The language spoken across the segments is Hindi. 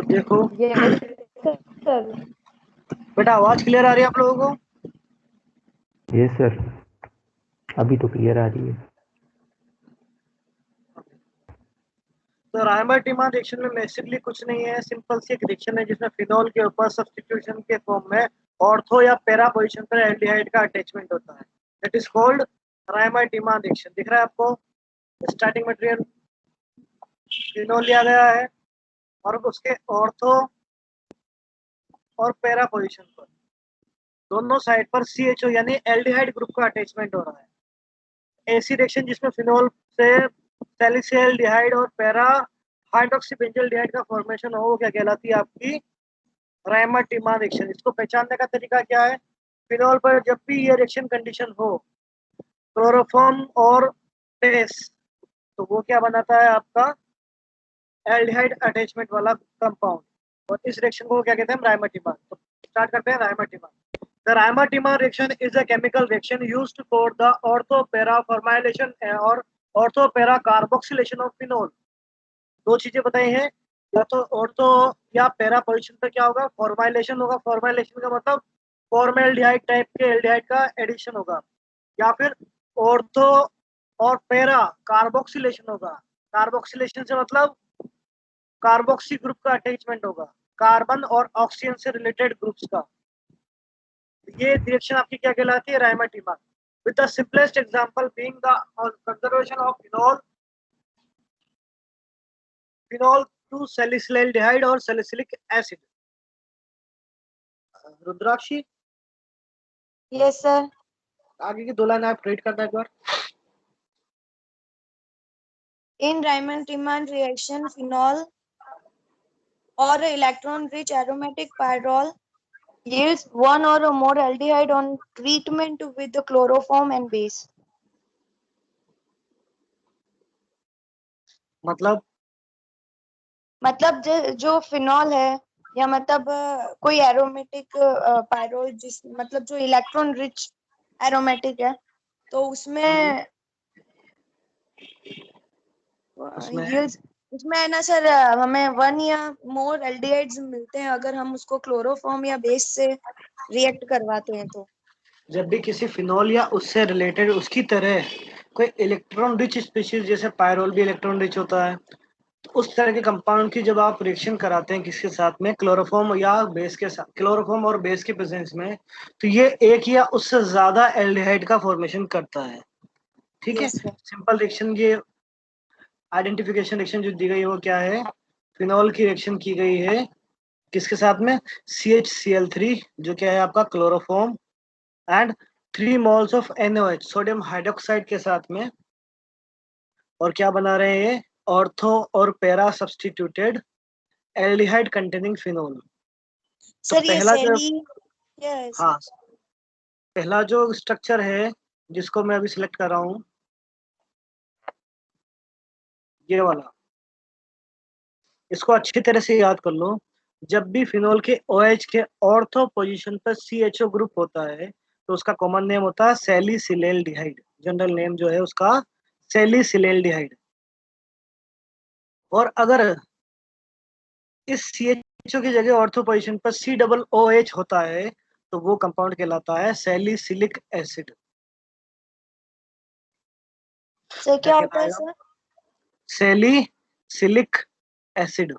तो देखो यस सर। बेटा, आवाज क्लियर आ रही है आप लोगों को? यस सर, अभी तो क्लियर आ रही है। तो रायमर-टिमर रिएक्शन में बेसिकली कुछ नहीं है, सिंपल सी एक रिएक्शन है जिसमें फिनॉल के ऊपर सब्स्टिट्यूशन के फॉर्म में ऑर्थो या पैरा पोजीशन पर एल्डिहाइड का अटैचमेंट होता है। That is called Reimer-Timmer reaction. दिख रहा है आपको? स्टार्टिंग मटेरियल फिनॉल लिया गया है और उसके ऑर्थो और पैरा पोजीशन पर दोनों साइड पर CHO यानी एल्डिहाइड ग्रुप का अटैचमेंट हो रहा है। ऐसी रिएक्शन जिसमें फिनॉल से सैलिसिलडिहाइड और पैरा हाइड्रोक्सीबेंजल्डिहाइड का फॉर्मेशन हो, वो क्या कहलाती है? आपकी रायमर-टिमर रिएक्शन। इसको पहचानने का तरीका क्या है? फिनॉल पर जब भी ये रिएक्शन कंडीशन हो, क्लोरोफॉर्म और बेस, तो वो क्या बनाता है? आपका एल्डिहाइड अटैचमेंट वाला कंपाउंड। और इस रिएक्शन को क्या कहते हैं? रायमर-टिमर। तो स्टार्ट करते हैं Reimer-Timmer. The Raymond-Tima reaction is a chemical reaction used for the ortho-para formylation or ortho-para carboxylation of phenol। दो चीजें बताई हैं, या तो ऑर्थो या पैरा पोजीशन पे क्या होगा? फॉर्माइलेशन होगा। फॉर्माइलेशन का मतलब फॉर्मेल्डिहाइड टाइप के एल्डिहाइड का एडिशन होगा, या फिर ऑर्थो और पैरा कार्बोक्सिलेशन होगा। कार्बोक्सिलेशन से मतलब कार्बोक्सी ग्रुप का अटैचमेंट होगा, कार्बन और ऑक्सीजन से रिलेटेड ग्रुप्स का। ये रिएक्शन आपकी क्या कहलाती है? Reimer Tiemann. With the simplest example being the conservation of phenol to salicylaldehyde और salicylic acid. Rudrakshi, yes sir. आगे की दो लाइन आप रीड करना एक बार। In Raymond-Timan reaction, phenol or electron-rich aromatic pyrrole yields one or more aldehyde on treatment with the chloroform and base। मतलब जो फिनॉल है, या मतलब कोई एरोमेटिक पायरोल, जिस मतलब जो इलेक्ट्रॉन रिच एरोमेटिक है, तो उसमें yields, उसमें है ना सर, हमें वन या मोर एल्डिहाइड्स मिलते हैं अगर हम उसको क्लोरोफॉर्म या बेस से रिएक्ट करवाते हैं तो। जब भी किसी फिनॉल या उससे रिलेटेड उसकी तरह कोई इलेक्ट्रॉन रिच स्पीशीज, जैसे पायरोल भी इलेक्ट्रॉन रिच होता है, तो उस तरह के कंपाउंड की जब आप रिएक्शन कराते हैं किसके साथ में? क्लोरोफॉर्म या बेस के साथ, क्लोरोफॉर्म और बेस के प्रेजेंस में, तो ये एक या उससे ज्यादा एल्डिहाइड का फॉर्मेशन करता है। ठीक है, यस सर। सिंपल रिएक्शन, ये आइडेंटिफिकेशन रिएक्शन जो दी गई है वो क्या है? फिनॉल की रिएक्शन की गई है किसके साथ में? CHCl3, जो क्या है आपका? Chloroform, and 3 moles of NaOH, sodium hydroxide के साथ में। और क्या बना रहे हैं ये? ऑर्थो और para substituted aldehyde containing phenol. तो सर ये पहला जो सेली क्या है सर? हाँ, पहला जो स्ट्रक्चर है जिसको मैं अभी सिलेक्ट कर रहा हूँ, ये वाला, इसको अच्छी तरह से याद कर लो। जब भी फिनोल के OH के ऑर्थो पोजीशन पर CHO ग्रुप होता है, तो उसका कॉमन नेम होता है सैलिसिलडिहाइड। जनरल नेम जो है उसका सैलिसिलडिहाइड। और अगर इस CHO की जगह ऑर्थो पोजीशन पर COOH होता है, तो वो कंपाउंड कहलाता है सैलिसिलिक एसिड। सर क्या क्या होता है कहलाएगा? सर? सैलिसिलिक एसिड,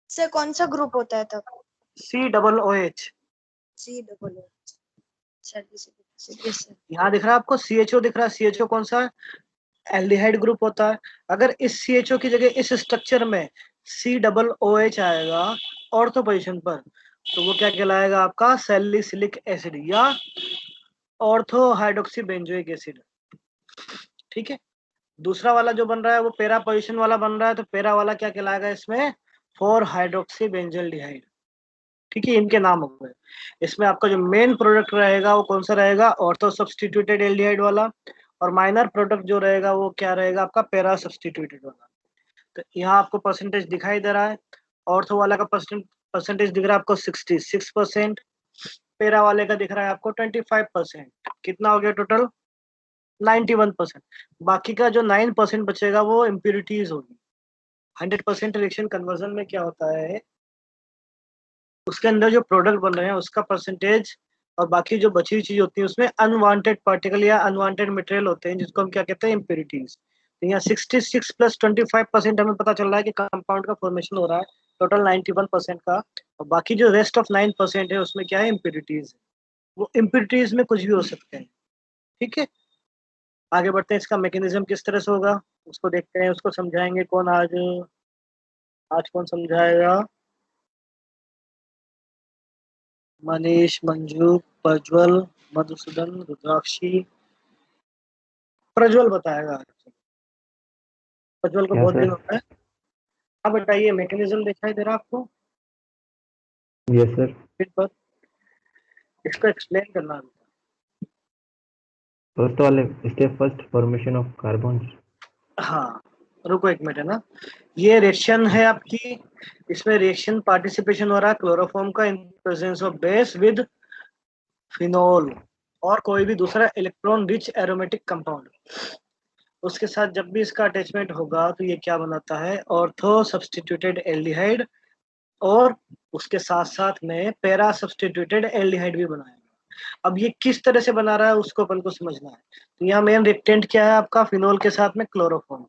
सर कौन सा ग्रुप होता है तब? COOH। COOH। Yes sir. यहाँ दिख रहा है आपको CHO दिख रहा है? CHO कौन सा है? एल्डिहाइड ग्रुप होता है। अगर इस CHO की जगह इस स्ट्रक्चर में COOH आएगा ऑर्थो पोजीशन पर, तो वो क्या कहलाएगा? आपका सैलिसिलिक एसिड या ऑर्थो हाइड्रोक्सी बेंजोइक एसिड। ठीक है, दूसरा वाला जो बन रहा है वो पैरा पोजीशन वाला बन रहा है, तो पैरा वाला क्या कहलाएगा? इसमें 4 हाइड्रोक्सी बेंजल्डिहाइड। ठीक है, इनके नाम हो गए। इसमें आपका जो मेन प्रोडक्ट रहेगा वो कौन सा रहेगा? ऑर्थो सब्स्टिट्यूटेड एल्डिहाइड वाला। और माइनर प्रोडक्ट जो रहेगा वो क्या रहेगा? आपका पैरा सब्स्टिट्यूटेड वाला। तो यहाँ आपको परसेंटेज दिखाई दे रहा है। ऑर्थो वाला का परसेंटेज दिख रहा है आपको 66%, पैरा वाले का दिख रहा है आपको 25%। कितना हो गया टोटल? 91%। बाकी का जो 9% बचेगा वो इम्प्योरिटीज होगी। 100% रिएक्शन कन्वर्जन में क्या होता है? उसके अंदर जो प्रोडक्ट बन रहे हैं उसका परसेंटेज, और बाकी जो बची हुई चीज होती है उसमें अनवांटेड पार्टिकल या अनवांटेड मटेरियल होते हैं जिसको हम क्या कहते हैं, इम्प्योरिटीज। तो यहाँ 66 + 25% हमें पता चल रहा है कि कंपाउंड का फॉर्मेशन हो रहा है टोटल 91% का, और बाकी जो रेस्ट ऑफ 9% है उसमें क्या है, इम्प्योरिटीज। वो इम्प्योरिटीज में कुछ भी हो सकते हैं। ठीक है, आगे बढ़ते हैं। इसका मैकेनिज्म किस तरह से होगा उसको देखते हैं, उसको समझाएंगे। कौन आज आज कौन समझाएगा? मनीष, मंजू, प्रज्वल, मधुसूदन, रुद्राक्षी। प्रज्वल बताएगा आज। प्रज्वल को क्या बहुत दिन सर? हो गए। हाँ बताइए, मैकेनिज्म दिखाई दे रहा है आपको? Yes sir. फिर पर इसको एक्सप्लेन करना है। फर्स्ट वाले step, first formation of carbon. हाँ, रुको एक मिनट, है ना। ये रिएक्शन है आपकी, इसमें रिएक्शन पार्टिसिपेशन हो रहा है क्लोरोफॉर्म का in presence of base with phenol और कोई भी दूसरा इलेक्ट्रॉन रिच एरोमेटिक कंपाउंड। उसके साथ जब भी इसका अटैचमेंट होगा तो ये क्या बनाता है, ऑर्थो सब्स्टिट्यूटेड एल्डिहाइड, और उसके साथ साथ में पैरा सब्स्टिट्यूटेड एल्डिहाइड भी बनाएगा। अब ये किस तरह से बना रहा है उसको अपन को समझना है। तो यहाँ मेन रिएक्टेंट क्या है आपका, फिनोल के साथ में क्लोरोफॉर्म।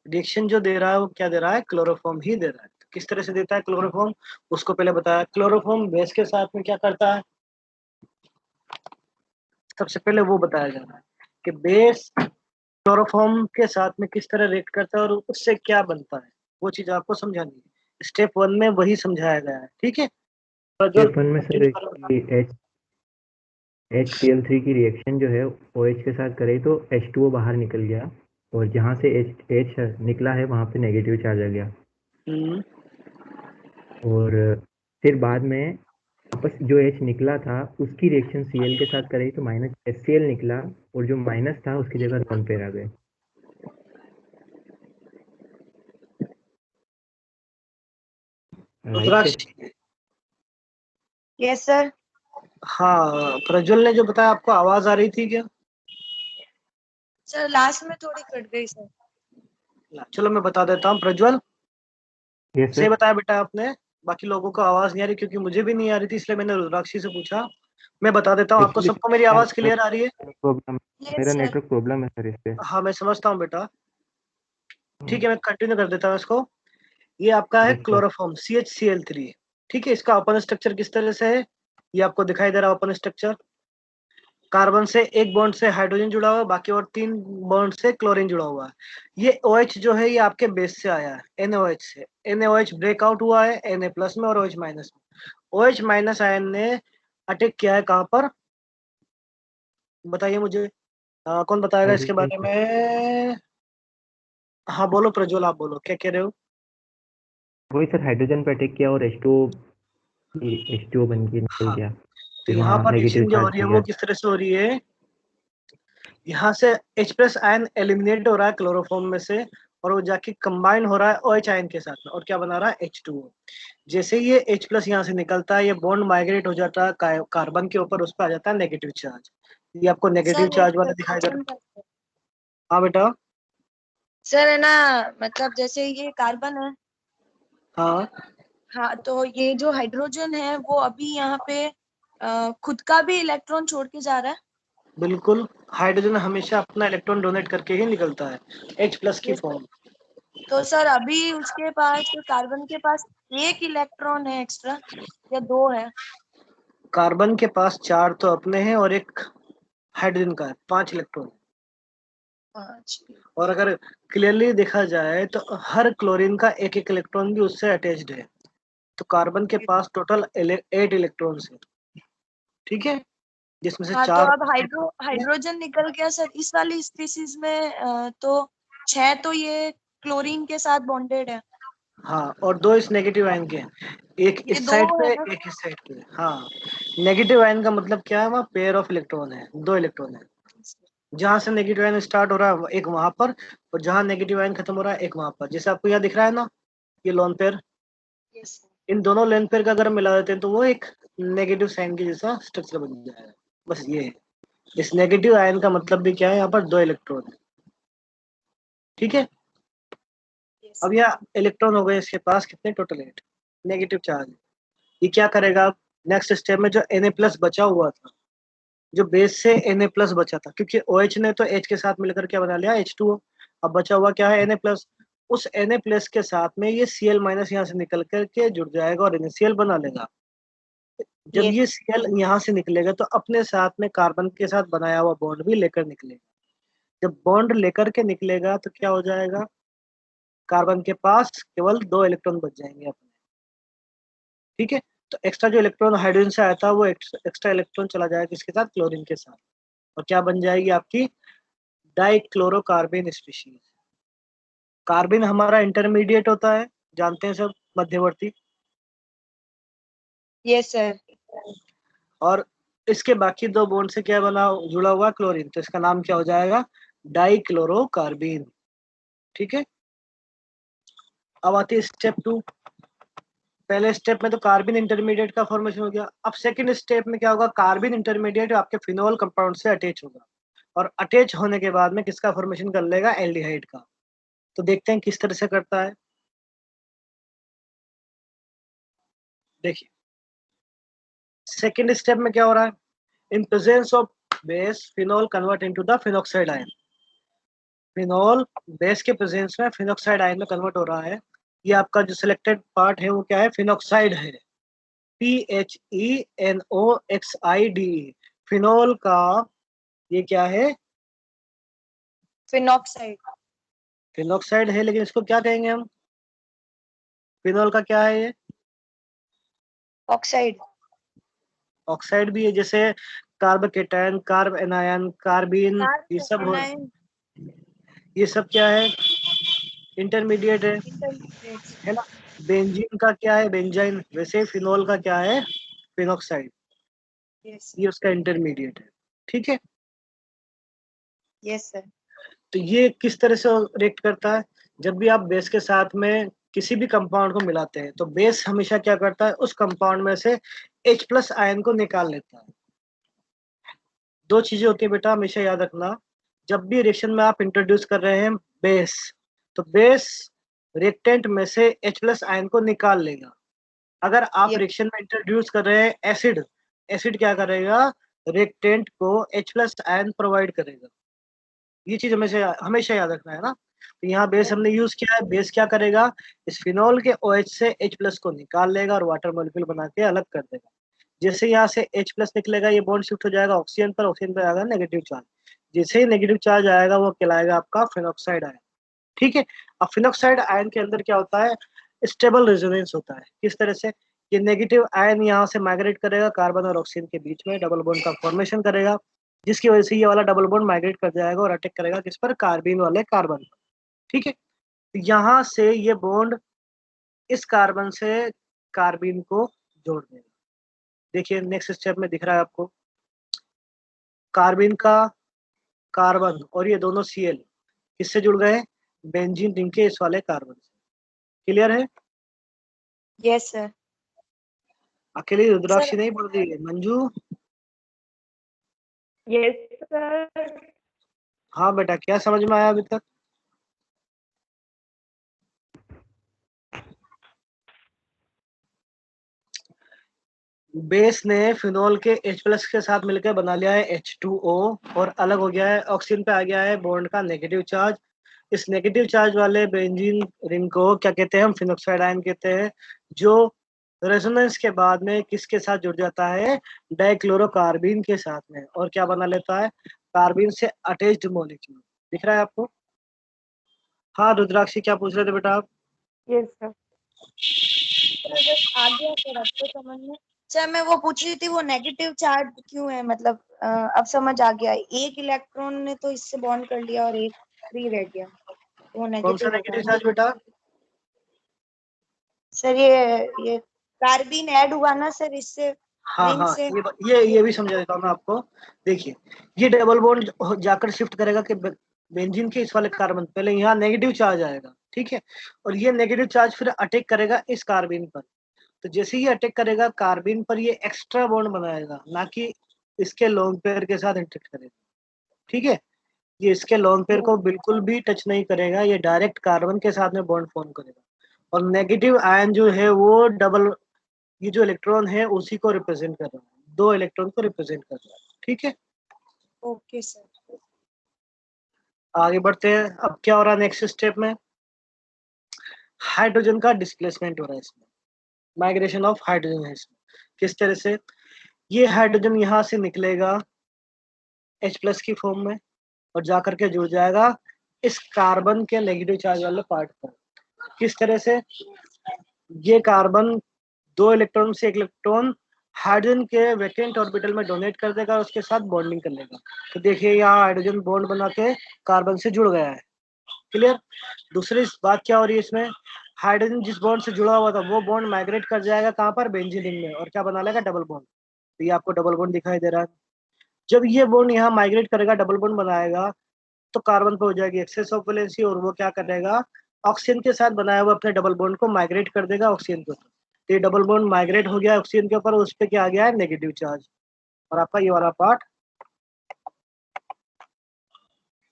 रिएक्शन जो दे रहा है वो क्या दे रहा है, क्लोरोफॉर्म ही दे रहा है। तो किस तरह से देता है क्लोरोफॉर्म, उसको पहले बताया। क्लोरोफॉर्म बेस के साथ में क्या करता है, सबसे पहले वो बताया जा रहा है कि बेस क्लोरोफॉर्म के साथ में किस तरह रिएक्ट करता है और उससे क्या बनता है, वो चीज आपको समझानी है। स्टेप 1 में वही समझाया गया है। ठीक है, प्रज्वल स्टेप 1 में सर कंटिन्यू करो बेटा। HCl3 की रिएक्शन जो है OH के साथ करे तो H2O बाहर निकल गया, और जहाँ से H निकला है वहाँ पे नेगेटिव चार्ज आ गया। हम्म, और फिर बाद में वापस जो H निकला था उसकी रिएक्शन Cl के साथ करे तो -HCl निकला, और जो माइनस था उसकी जगह लोन पेयर आ गए। Right sir? Rudraksh. Yes sir. हाँ, प्रज्वल ने जो बताया आपको आवाज आ रही थी क्या? सर लास्ट में थोड़ी कट गई सर। चलो मैं बता देता हूँ। प्रज्वल यस से सर। बताया बेटा आपने, बाकी लोगों को आवाज नहीं आ रही, क्योंकि मुझे भी नहीं आ रही थी, इसलिए मैंने रुद्राक्षी से पूछा। मैं बता देता हूँ आपको, एक्चुअली सबको मेरी आवाज क्लियर आ रही है? प्रॉब्लम, यस मेरा सर। नेटवर्क प्रॉब्लम है सर इस पे। हाँ मैं समझता हूँ बेटा। ठीक है, मैं कंटिन्यू कर देता हूँ इसको। ये आपका है यस सर। Chloroform CHCl3। ठीक है, इसका ओपन स्ट्रक्चर किस तरह से है, ये आपको दिखाई दे रहा है। ओपन स्ट्रक्चर, कार्बन से एक बॉन्ड से हाइड्रोजन जुड़ा हुआ है, बाकी और 3 बॉन्ड से क्लोरीन जुड़ा हुआ है। ये OH जो है ये आपके बेस से आया है, NaOH से। NaOH ब्रेकआउट हुआ है Na प्लस में और OH माइनस में। OH माइनस आयन ने अटैक किया है कहाँ पर, बताइए मुझे। कौन बताएगा इसके हाइड्रोजन बारे पर। में? हाँ बोलो प्रज्वल, आप बोलो क्या कह रहे हो। वही सर, हाइड्रोजन पे अटैक किया और H2O बन के निकल हाँ, गया, तो फिर यहाँ वहाँ पर नेगेटिव रिएक्शन जो हो चार्ज रही है आ वो गया। किस तरह से हो रही है, यहाँ से H+ आयन एलिमिनेट हो रहा है क्लोरोफॉर्म में से, और वो जाके कंबाइन हो रहा है OH आयन के साथ में, और क्या बना रहा है, H2O। जैसे ही ये H+ यहाँ से निकलता है, ये बॉन्ड माइग्रेट हो जाता है कार्बन के ऊपर, उस पर आ जाता है नेगेटिव चार्ज। ये आपको नेगेटिव सर एक चार्ज वाला दिखाई दे क्वेश्चन रहा था। है। हाँ बेटा। सर है ना, मतलब जैसे ये कार्बन है। हाँ हाँ, तो ये जो हाइड्रोजन है वो अभी यहाँ पे खुद का भी इलेक्ट्रॉन छोड़ के जा रहा है। बिल्कुल, हाइड्रोजन हमेशा अपना इलेक्ट्रॉन डोनेट करके ही निकलता है, H+ की ये फॉर्म। तो सर अभी उसके पास, कार्बन के पास एक इलेक्ट्रॉन है एक्स्ट्रा या दो है? कार्बन के पास 4 तो अपने हैं और एक हाइड्रोजन का है, 5 इलेक्ट्रॉन। पांच। और अगर क्लियरली देखा जाए तो हर क्लोरीन का एक एक इलेक्ट्रॉन भी उससे अटैच्ड है। तो कार्बन के पास टोटल 8 इलेक्ट्रॉन्स है। ठीक है, जिसमें से हाँ, तो 4 अब हाइड्रोजन निकल गया सर इस वाली स्पीसीज में, तो 6 तो ये क्लोरीन के साथ बॉन्डेड है। हाँ, और 2 इस नेगेटिव आयन के हैं। एक ये इस दो साइड है पे, ना? एक इस साइड पे। हाँ, नेगेटिव आयन का मतलब क्या है, वहाँ पेयर ऑफ इलेक्ट्रॉन है, 2 इलेक्ट्रॉन है। जहां से नेगेटिव आयन स्टार्ट हो रहा है एक वहां पर, और जहां नेगेटिव आयन खत्म हो रहा है एक वहां पर। जैसे आपको यहाँ दिख रहा है ना, ये लोन पेयर, यस। इन दोनों लोन पेयर का अगर हम मिला देते हैं तो वो एक नेगेटिव साइन के जैसा स्ट्रक्चर बन जाएगा। बस ये है। इस नेगेटिव आयन का मतलब भी क्या है, यहाँ पर 2 इलेक्ट्रॉन है। ठीक है, यस। अब यहाँ इलेक्ट्रॉन हो गए इसके पास कितने, टोटल 8 नेगेटिव चार्ज। ये क्या करेगा नेक्स्ट स्टेप में, जो Na+ बचा हुआ था, जो बेस से Na+ बचा था, क्योंकि OH ने तो H के साथ मिलकर क्या बना लिया, H2O। अब बचा हुआ क्या है, Na+। उस Na+ के साथ में ये Cl- यहाँ से निकल करके जुड़ जाएगा और NaCl बना लेगा। जब Yes. ये Cl यहाँ से निकलेगा तो अपने साथ में कार्बन के साथ बनाया हुआ बॉन्ड भी लेकर निकलेगा। जब बॉन्ड लेकर के निकलेगा तो क्या हो जाएगा, कार्बन के पास केवल 2 इलेक्ट्रॉन बच जाएंगे अपने। ठीक है, तो एक्स्ट्रा जो इलेक्ट्रॉन हाइड्रोजन से आया था वो एक्स्ट्रा इलेक्ट्रॉन चला जाएगा किसके साथ, क्लोरीन के साथ, और क्या बन जाएगी आपकी डाइक्लोरोकार्बन स्पीशीज। कार्बन हमारा इंटरमीडिएट होता है, जानते हैं सब, मध्यवर्ती। Yes, sir. और इसके बाकी 2 बॉन्ड से क्या बना, जुड़ा हुआ क्लोरीन, तो इसका नाम क्या हो जाएगा, डाइक्लोरोकार्बन। ठीक है, अब आती है स्टेप 2। पहले स्टेप में तो कार्बन इंटरमीडिएट का फॉर्मेशन हो गया। अब सेकंड स्टेप में क्या होगा, कार्बन इंटरमीडिएट आपके फिनोल कंपाउंड से अटैच होगा, और अटैच होने के बाद में किसका फॉर्मेशन कर लेगा, एल्डिहाइड का। तो देखते हैं किस तरह से करता है। देखिए सेकंड स्टेप में क्या हो रहा है, in presence of base phenol convert into the phenoxide ion. Phenol base के प्रेजेंस में फिनोक्साइड आयन में कन्वर्ट हो रहा है। ये आपका जो सिलेक्टेड पार्ट है वो क्या है, फिनोक्साइड है, PHENOXIDE। फिनोल का ये क्या है, Phenoxide. फिनोक्साइड है, लेकिन इसको क्या कहेंगे हम, फिनोल का क्या है ये, Oxide. ऑक्साइड भी है, जैसे कार्बोकेटायन, कार्ब एनायन, कार्बिन, ये सब हो, Anion. ये सब क्या है, इंटरमीडिएट Intermediates. है ना। बेंजीन का क्या है, बेंजाइन, वैसे फिनोल का क्या है, फिनोक्साइड, Yes. ये उसका इंटरमीडिएट है। ठीक है, Yes, sir. तो ये किस तरह से रिएक्ट करता है, जब भी आप बेस के साथ में किसी भी कंपाउंड को मिलाते हैं तो बेस हमेशा क्या करता है, उस कंपाउंड में से H+ आयन को निकाल लेता है। 2 चीजें होती है बेटा, हमेशा याद रखना, जब भी रिएक्शन में आप इंट्रोड्यूस कर रहे हैं बेस, तो बेस रिएक्टेंट में से H+ आयन को निकाल लेगा। अगर आप Yep. रिएक्शन में इंट्रोड्यूस कर रहे हैं एसिड, एसिड क्या करेगा, रिएक्टेंट को H+ आयन प्रोवाइड करेगा। ये चीज हमेशा हमेशा याद रखना है ना। तो यहाँ बेस हमने यूज किया है, बेस क्या करेगा, इस फिनोल के OH से H+ को निकाल लेगा और वाटर मॉलिक्यूल बना के अलग कर देगा। जैसे यहाँ से H+ निकलेगा, ये बॉन्ड शिफ्ट हो जाएगा ऑक्सीजन पर, ऑक्सीजन पर आएगा नेगेटिव चार्ज। जैसे ही नेगेटिव चार्ज आएगा वो कहलाएगा आपका फिनोक्साइड आयन। ठीक है, अब फिनोक्साइड आयन के अंदर क्या होता है, स्टेबल रेजोनेंस होता है। किस तरह से, ये नेगेटिव आयन यहाँ से माइग्रेट करेगा कार्बन और ऑक्सीजन के बीच में, डबल बॉन्ड का फॉर्मेशन करेगा, जिसकी वजह से ये वाला डबल बॉन्ड माइग्रेट कर जाएगा और अटैक करेगा किस पर, कार्बिन वाले कार्बन पर। ठीक है, तो यहाँ से ये बॉन्ड इस कार्बन से कार्बिन को जोड़ देगा। देखिए नेक्स्ट स्टेप में दिख रहा है आपको, कार्बिन का कार्बन और ये दोनों Cl किससे जुड़ गए, बेंजीन रिंग के इस वाले कार्बन से। क्लियर है, Yes, sir. अकेली Sir. रुद्राक्षी नहीं बोल रही है, मंजू। Yes, sir. हाँ बेटा, क्या समझ में आया अभी तक, बेस ने फिनोल के H+ के साथ मिलकर बना लिया है H2O, और अलग हो गया है, ऑक्सीजन पे आ गया है बॉन्ड का नेगेटिव चार्ज। इस नेगेटिव चार्ज वाले बेंजीन रिंग को क्या कहते हैं, हम फिनोक्साइड आयन कहते हैं, जो रेजोनेंस के बाद में किसके साथ जुड़ जाता है, डाइक्लोरोकार्बिन के साथ में, और क्या बना लेता है, कार्बिन से अटैच्ड मॉलिक्यूल। दिख रहा है आपको। हाँ रुद्राक्षी, क्या पूछ रहे थे बेटा आप। Yes, sir. तो बस आ गया सर, अब तो समझ में। सर मैं वो पूछ रही थी, वो नेगेटिव चार्ज क्यों है, मतलब अब समझ आ गया, एक इलेक्ट्रॉन ने तो इससे बॉन्ड कर लिया और एक फ्री रह गया, तो वो कौन सा नेगेटिव होगा नेगेटिव ना। चार्ज बेटा, सर ये कार्बिन ऐड हुआ ना सर इससे, हाँ रिंग हाँ, से। ये भी समझा देता हूँ मैं आपको। देखिए ये डबल बॉन्ड जाकर शिफ्ट करेगा कि बेंजीन के इस वाले कार्बन, पहले यहाँ नेगेटिव चार्ज आएगा, ठीक है, और ये नेगेटिव चार्ज फिर अटैक करेगा इस कार्बिन पर। तो जैसे ही अटैक करेगा कार्बिन पर, ये एक्स्ट्रा बॉन्ड बनाएगा, ना कि इसके लोन पेयर के साथ इंटरेक्ट करेगा। ठीक है, ये इसके लोन पेयर को बिल्कुल भी टच नहीं करेगा, ये डायरेक्ट कार्बन के साथ में बॉन्ड फॉर्म करेगा। और नेगेटिव आयन जो है वो डबल, ये जो इलेक्ट्रॉन है उसी को रिप्रेजेंट कर रहा है, 2 इलेक्ट्रॉन को रिप्रेजेंट कर रहा है। ठीक है, ओके सर। आगे बढ़ते हैं। अब क्या हो रहा है नेक्स्ट स्टेप में, हाइड्रोजन का डिस्प्लेसमेंट हो रहा है इसमें, माइग्रेशन ऑफ हाइड्रोजन है इसमें। किस तरह से, ये हाइड्रोजन यहाँ से निकलेगा H+ की फॉर्म में और जा करके जुड़ जाएगा इस कार्बन के नेगेटिव चार्ज वाले पार्ट पर। किस तरह से, ये कार्बन 2 इलेक्ट्रॉन से 1 इलेक्ट्रॉन हाइड्रोजन के वैकेंट ऑर्बिटल में डोनेट कर देगा और उसके साथ बॉन्डिंग कर लेगा। तो देखिए यहाँ हाइड्रोजन बॉन्ड बना के कार्बन से जुड़ गया है। क्लियर। दूसरी बात क्या हो रही है इसमें, हाइड्रोजन जिस बॉन्ड से जुड़ा हुआ था वो बॉन्ड माइग्रेट कर जाएगा कहाँ पर, बेंजीन रिंग में, और क्या बना लेगा, डबल बॉन्ड। तो ये आपको डबल बॉन्ड दिखाई दे रहा है। जब ये बॉन्ड यहाँ माइग्रेट करेगा, डबल बॉन्ड बनाएगा, तो कार्बन पे हो जाएगी एक्सेस ऑफ वैलेंसी और वो क्या करेगा, ऑक्सीजन के साथ बनाया हुआ अपने डबल बॉन्ड को माइग्रेट कर देगा ऑक्सीजन के ऊपर। तो ये डबल बॉन्ड माइग्रेट हो गया ऑक्सीजन के ऊपर, उस पर क्या आ गया है, नेगेटिव चार्ज। और आपका ये वाला पार्ट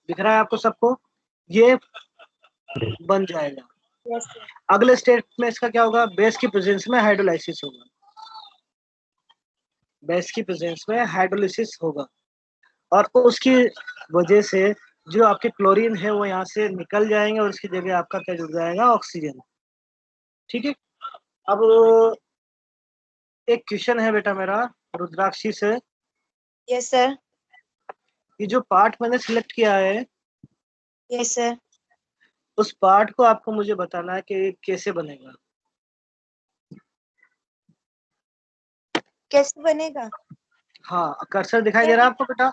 दिख रहा है आपको सबको, ये बन जाएगा। Yes sir. अगले स्टेप में इसका क्या होगा, बेस की प्रेजेंस में हाइड्रोलाइसिस होगा, बेस की प्रेजेंस में हाइड्रोलिसिस होगा, और उसकी वजह से जो आपके क्लोरीन है वो यहाँ से निकल जाएंगे और उसकी जगह आपका क्या जुड़ जाएगा, ऑक्सीजन। ठीक है। अब एक क्वेश्चन है बेटा मेरा रुद्राक्षी से, यस सर। ये जो पार्ट मैंने सिलेक्ट किया है, यस सर। उस पार्ट को आपको मुझे बताना है कि कैसे बनेगा। कैसे बनेगा? हाँ, कर्सर दिखाई दे रहा है आपको बेटा,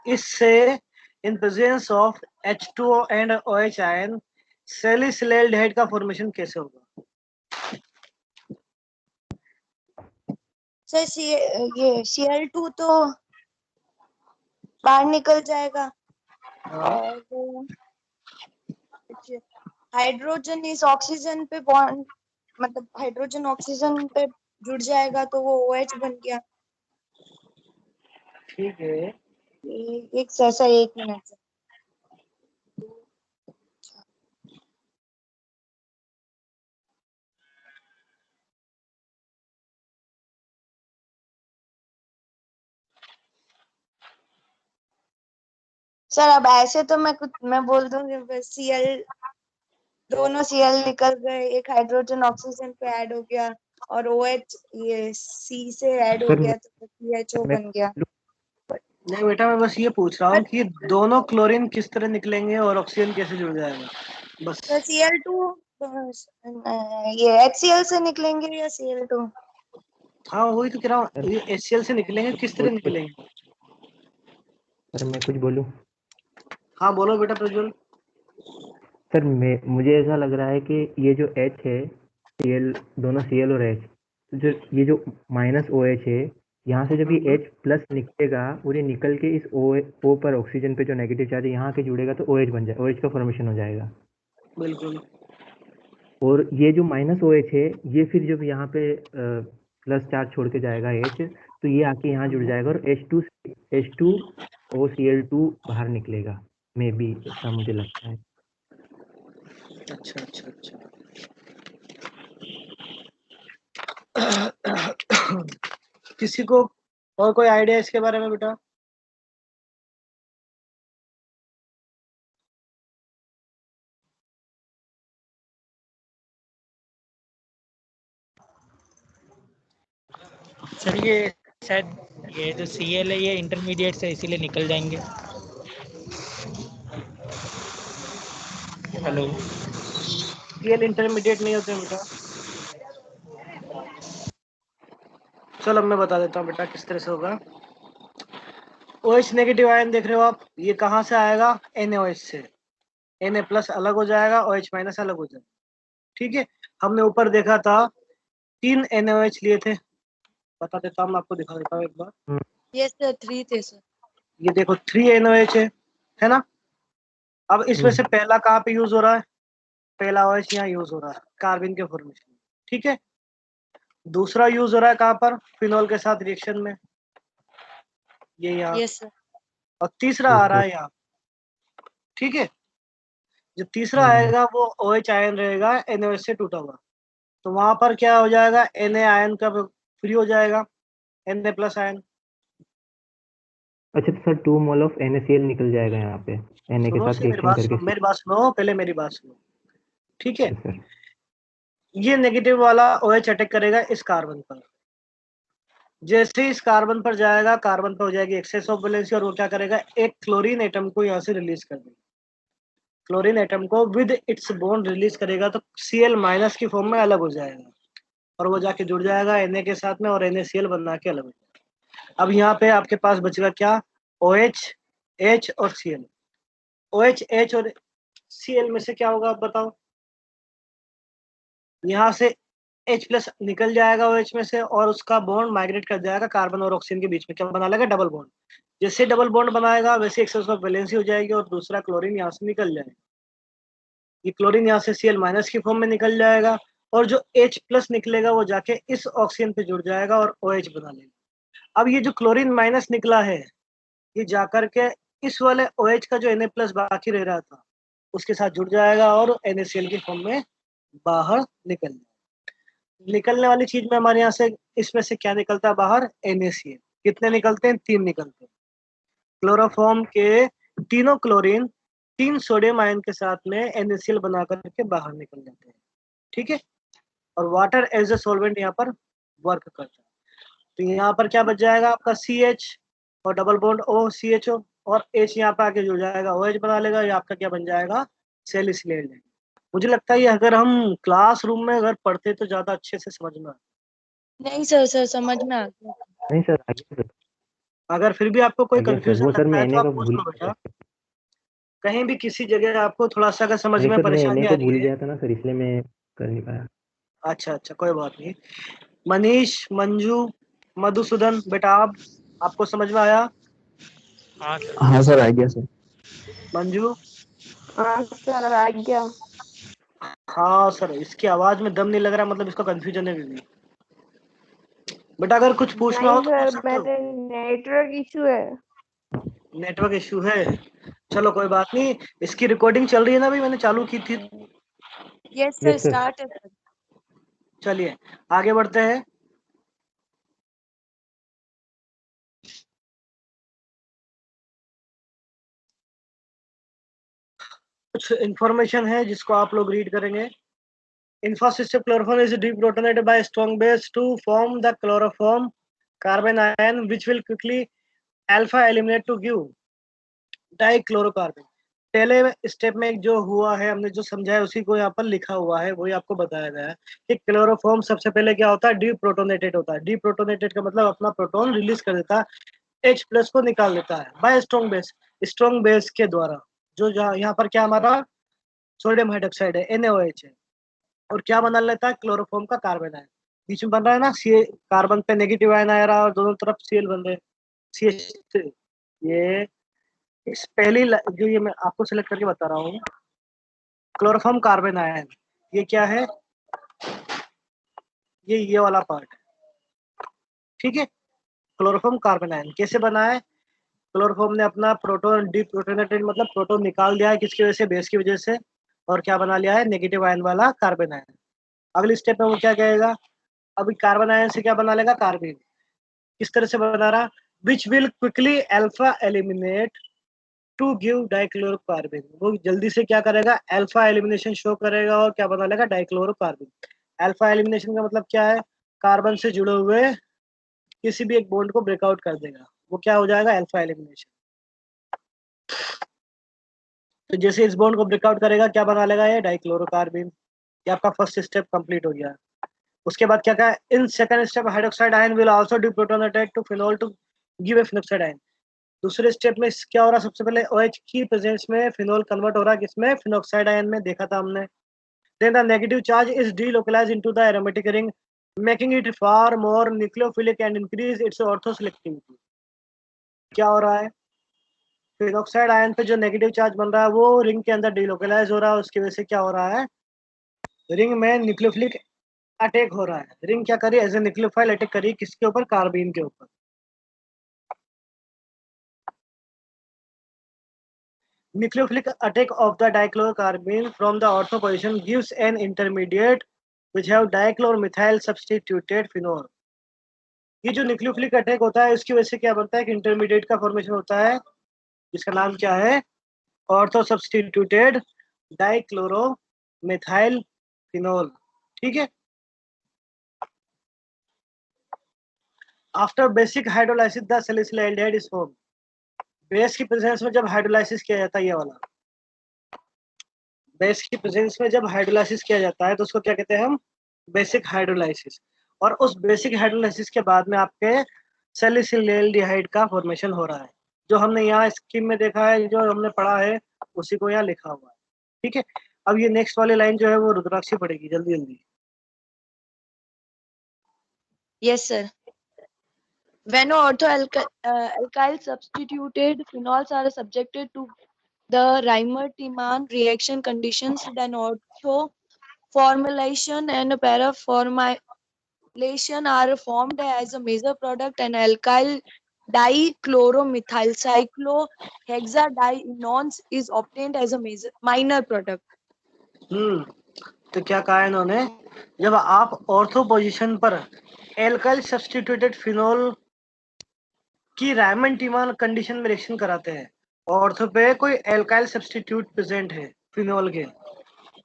इससे in presence of H2O and OH ion salicyl aldehyde का फॉर्मेशन कैसे होगा। सर ये Cl2 तो बाहर निकल जाएगा और हाइड्रोजन इस ऑक्सीजन पे बॉन्ड, मतलब हाइड्रोजन ऑक्सीजन पे जुड़ जाएगा तो वो OH बन गया। ठीक है। एक ऐसा, 1 मिनट सर। सर अब ऐसे तो मैं बोल दूंगी बस दोनों Cl निकल गए, एक हाइड्रोजन ऑक्सीजन पे ऐड हो गया और OH ये C से ऐड हो सर गया तो CHO मैं बन गया। नहीं बेटा, मैं बस ये पूछ रहा हूँ कि दोनों क्लोरीन किस तरह निकलेंगे और ऑक्सीजन कैसे जुड़ जाएगा, बस। तो Cl2 ये HCl से निकलेंगे या Cl2? हाँ वही तो कह रहा हूँ, सर ये HCl से निकलेंगे, किस तरह निकलेंगे। सर मैं कुछ बोलूं? हाँ बोलो बेटा प्रज्वल। सर मुझे ऐसा लग रहा है कि ये जो H है, Cl, दोनों Cl और H, तो जो ये जो -OH है, यहाँ से जब ये H+ निकलेगा और ये निकल के इस O पर ऑक्सीजन पे जो नेगेटिव चार्ज है यहाँ के जुड़ेगा तो OH बन जाए, OH का फॉर्मेशन हो जाएगा। बिल्कुल। और ये जो -OH है, ये फिर जब यहाँ पे प्लस चार्ज छोड़ के जाएगा H, तो ये आके यहाँ जुड़ जाएगा और H2OCl2 बाहर निकलेगा। मे बी ऐसा मुझे लगता है। अच्छा अच्छा अच्छा। किसी को और कोई आइडिया इसके बारे में बेटा। सर ये शायद ये जो Cl है ये इंटरमीडिएट से इसीलिए निकल जाएंगे। हेलो। Cl इंटरमीडिएट नहीं होते बेटा। चलो अब मैं बता देता हूँ बेटा किस तरह से होगा। OH नेगेटिव आयन देख रहे हो आप, ये कहाँ से आएगा, NaOH से। Na+ अलग हो जाएगा, OH- अलग हो जाएगा। ठीक है। हमने ऊपर देखा था 3 NaOH लिए थे, बता देता हूँ, मैं आपको दिखा देता हूँ एक बार। यस सर, 3 थे सर। ये देखो 3 NaOH है ना। अब इसमें से पहला कहाँ पे यूज हो रहा है, पहला OH यहाँ यूज हो रहा है कार्बन के फॉर्मेशन में। ठीक है। दूसरा यूज हो रहा है कहाँ पर, फिनॉल के साथ रिएक्शन में, ये यहाँ। Yes sir. और तीसरा आ रहा है यहाँ। ठीक है। जो तीसरा आएगा वो OH आयन रहेगा NaOH से टूटा हुआ। तो वहां पर क्या हो जाएगा, Na आयन का फ्री हो जाएगा, Na प्लस आयन। अच्छा तो सर 2 मोल ऑफ NaCl निकल जाएगा यहाँ पे Na के सुनो साथ से मेरी रिएक्शन बात करके सुनो, मेरी बात सुनो, पहले मेरी बात सुनो, ठीक है। सर। ये नेगेटिव वाला OH अटैक करेगा इस कार्बन पर, जैसे इस कार्बन पर जाएगा, कार्बन पर हो जाएगी एक्सेस ऑफ वैलेंसी, और वो क्या करेगा, एक क्लोरीन एटम को यहाँ से रिलीज कर देगा। क्लोरीन एटम को विद इट्स बॉन्ड रिलीज करेगा तो Cl माइनस की फॉर्म में अलग हो जाएगा, और वो जाके जुड़ जाएगा Na के साथ में, और NaCl बना के अलग हो जाएगा। अब यहाँ पे आपके पास बचेगा क्या, OH, H और Cl। OH, H और Cl में से क्या होगा आप बताओ। यहाँ से H प्लस निकल जाएगा OH में से, और उसका बॉन्ड माइग्रेट कर जाएगा कार्बन और ऑक्सीजन के बीच में, क्या बना लेगा, डबल बॉन्ड। जैसे डबल बॉन्ड बनाएगा वैसे एक्सेस ऑफ वैलेंसी हो जाएगी, और दूसरा क्लोरीन यहाँ से निकल जाएगा। ये क्लोरीन यहाँ से Cl माइनस की फॉर्म में निकल जाएगा, और जो H प्लस निकलेगा वो जाके इस ऑक्सीजन पे जुड़ जाएगा और OH बना लेगा। अब ये जो क्लोरीन माइनस निकला है, ये जाकर के इस वाले OH का जो Na प्लस बाकी रह रहा था उसके साथ जुड़ जाएगा, और NaCl की फॉर्म में बाहर निकल जाएगा। निकलने वाली चीज में हमारे यहाँ से इसमें से क्या निकलता है बाहर, NaCl। कितने निकलते हैं, 3 निकलते हैं। क्लोरोफॉर्म के तीनों क्लोरीन 3 सोडियम आयन के साथ में NaCl बना करके बाहर निकल जाते हैं, ठीक है। और वाटर एज ए सॉल्वेंट यहाँ पर वर्क करता है। तो यहाँ पर क्या बच जाएगा आपका CH और डबल बॉन्ड OCHO, और H यहाँ पे आके जुड़ जाएगा, OH बना लेगा, ये आपका क्या बन जाएगा, सैलिसिलेट। मुझे लगता है ये अगर हम क्लासरूम में अगर पढ़ते तो ज्यादा अच्छे से समझ में आता। नहीं सर, सर समझ में आ गया। नहीं सर आगे सर, अगर फिर भी आपको कोई आगे सर कंफ्यूजन वो सर लगता मैं है तो Na आप का पूछ भूल लो गया बेटा। था। कहीं भी किसी जगह आपको थोड़ा सा अगर समझ में दिक्कत मैं परेशानी Na आ को रही भूल है। गया था ना सर, इसलिए मैं कर नहीं पाया। अच्छा अच्छा, कोई बात नहीं। मनीष, मंजू, मधुसूदन, बेटा आपको समझ में आया। हाँ सर। हाँ सर आ गया सर। मंजू, हाँ सर आ गया। हाँ सर, इसकी आवाज में दम नहीं लग रहा, मतलब इसका कंफ्यूजन है भी। बेटा अगर कुछ पूछना हो नहीं तो पूछ सर, सकते हो। मेरे नेटवर्क इशू है। नेटवर्क इशू है, चलो कोई बात नहीं। इसकी रिकॉर्डिंग चल रही है ना, अभी मैंने चालू की थी। Yes sir, yes sir. Start है सर। चलिए आगे बढ़ते हैं। कुछ इंफॉर्मेशन है जिसको आप लोग रीड करेंगे। Infosys chloroform is deprotonated by strong base to form the chloroform carbon ion which will quickly alpha eliminate to give डाइक्लोरोकार्बन। पहले स्टेप में जो हुआ है, हमने जो समझा है उसी को यहाँ पर लिखा हुआ है, वही आपको बताया गया है कि क्लोरोफॉर्म सबसे पहले क्या होता है, डीप्रोटोनेटेड होता है। डीप्रोटोनेटेड का मतलब अपना प्रोटॉन रिलीज कर देता है, H प्लस को निकाल देता है bye strong base. Strong base के द्वारा, जो यहाँ पर क्या हमारा सोडियम हाइड्रोक्साइड है, NaOH है, और क्या बना लेता है, क्लोरोफॉर्म का कार्बन आयन। बीच में बन रहा है ना सी, कार्बन पे नेगेटिव आयन आ रहा है और दोनों तरफ Cl बन रहे हैं, CH3। ये इस पहली जो ये मैं आपको सिलेक्ट करके बता रहा हूँ, क्लोरोफॉर्म कार्बन आयन, ये क्या है, ये वाला पार्ट है, ठीक है। क्लोरोफॉर्म कार्बन आयन कैसे बना है, क्लोरोफॉर्म ने अपना प्रोटॉन डीप्रोटोनेटेड मतलब प्रोटॉन निकाल दिया है, किसकी वजह से, बेस की वजह से, और क्या बना लिया है, नेगेटिव आयन वाला कार्बन आयन। अगली स्टेप में वो क्या कहेगा, अभी कार्बन आयन से क्या बना लेगा, कार्बन। किस तरह से बना रहा, which will quickly alpha eliminate to give dichlorocarbene. वो जल्दी से क्या करेगा, अल्फा एलिमिनेशन शो करेगा और क्या बना लेगा, डाइक्लोरोकार्बन। अल्फा एलिमिनेशन का मतलब क्या है, कार्बन से जुड़े हुए किसी भी एक बॉन्ड को ब्रेकआउट कर देगा, वो क्या हो जाएगा, अल्फा एलिमिनेशन। तो जैसे इस बॉन्ड को ब्रेकआउट करेगा क्या बना लेगा, ये डाइक्लोरोकार्बन। ये आपका फर्स्ट स्टेप कंप्लीट हो गया। उसके बाद क्या कहा, in second step hydroxide ion will also deprotonated to phenol to give a phenoxide ion. दूसरे स्टेप में क्या हो रहा है, सबसे पहले OH की प्रेजेंस में फिनोल कन्वर्ट हो रहा है किसमें, फिनोक्साइड आयन में, देखा था हमने। Then the negative charge is delocalized into the aromatic ring making it far more nucleophilic and increase its orthoselectivity. क्या हो रहा है, फिनोक्साइड आयन पे जो नेगेटिव चार्ज बन रहा है वो रिंग के अंदर डीलोकलाइज हो रहा है, उसकी वजह से क्या हो रहा है, रिंग में न्यूक्लियोफिलिक अटैक हो रहा है। रिंग क्या करी, एज ए न्यूक्लियोफाइल अटैक करी किसके ऊपर, कार्बाइन के ऊपर। Nucleophilic attack of the dichlorocarbene from the ortho position gives an intermediate which have dichloromethyl substituted phenol. ये जो न्यूक्लियोफिलिक अटैक होता है इसकी वजह से क्या बनता है कि इंटरमीडिएट का फॉर्मेशन होता है जिसका नाम क्या है, ऑर्थो सब्स्टिट्यूटेड डाइक्लोरोमेथाइल फिनोल। ठीक है। After basic hydrolysis the salicyl aldehyde is formed. Base की प्रेजेंस में जब हाइड्रोलाइसिस किया जाता है, ये वाला बेस की प्रेजेंस में जब हाइड्रोलाइसिस किया जाता है तो उसको क्या कहते हैं हम, बेसिक हाइड्रोलाइसिस। और उस बेसिक हाइड्रोलाइसिस के बाद में आपके सैलिसिलएल्डिहाइड का फॉर्मेशन हो रहा है, जो हमने यहाँ स्कीम में देखा है, जो हमने पढ़ा है उसी को यहाँ लिखा हुआ है। ठीक है। अब ये नेक्स्ट वाली लाइन जो है वो रुद्राक्षी पढ़ेगी, जल्दी जल्दी। Yes, sir. When orthoalkyl substituted phenols are subjected to the Reimer-Tiemann reaction conditions, then orthoformylation and paraformylation are formed as a major product, and alkyl dichloromethyl cyclohexadienones is obtained as a minor product. तो क्या कहा इन्होंने, जब आप ऑर्थो पोजीशन पर एल्काइल सब्स्टिट्यूटेड फिनोल की रायमंड टीमान कंडीशन में रिएक्शन कराते हैं, ऑर्थो पे कोई एल्काइल सब्स्टिट्यूट प्रेजेंट है फिनोल के।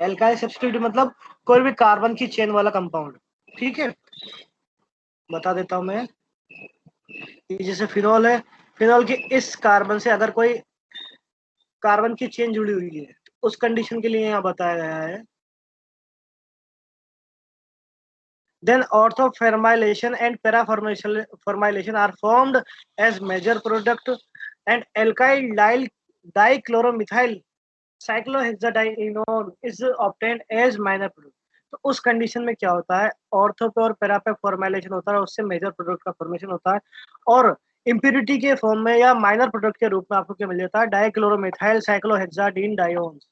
एल्काइल सब्स्टिट्यूट मतलब कोई भी कार्बन की चेन वाला कंपाउंड। ठीक है, बता देता हूं मैं। जैसे फिनोल है, फिनोल की इस कार्बन से अगर कोई कार्बन की चेन जुड़ी हुई है तो उस कंडीशन के लिए यहाँ बताया गया है। Then orthoformylation and paraformylation are formed as major product, and alkyl dichloromethyl cyclohexadienone is obtained as minor product. तो उस कंडीशन में क्या होता है, ऑर्थो पे और पैरा पे फॉर्मेलाइजेशन होता है, उससे मेजर प्रोडक्ट का फॉर्मेशन होता है, और इम्प्यूरिटी के फॉर्म में या माइनर प्रोडक्ट के रूप में आपको क्या मिल जाता है, डाइक्लोरोमेथाइल साइक्लोहेक्साडीन डायोन्स।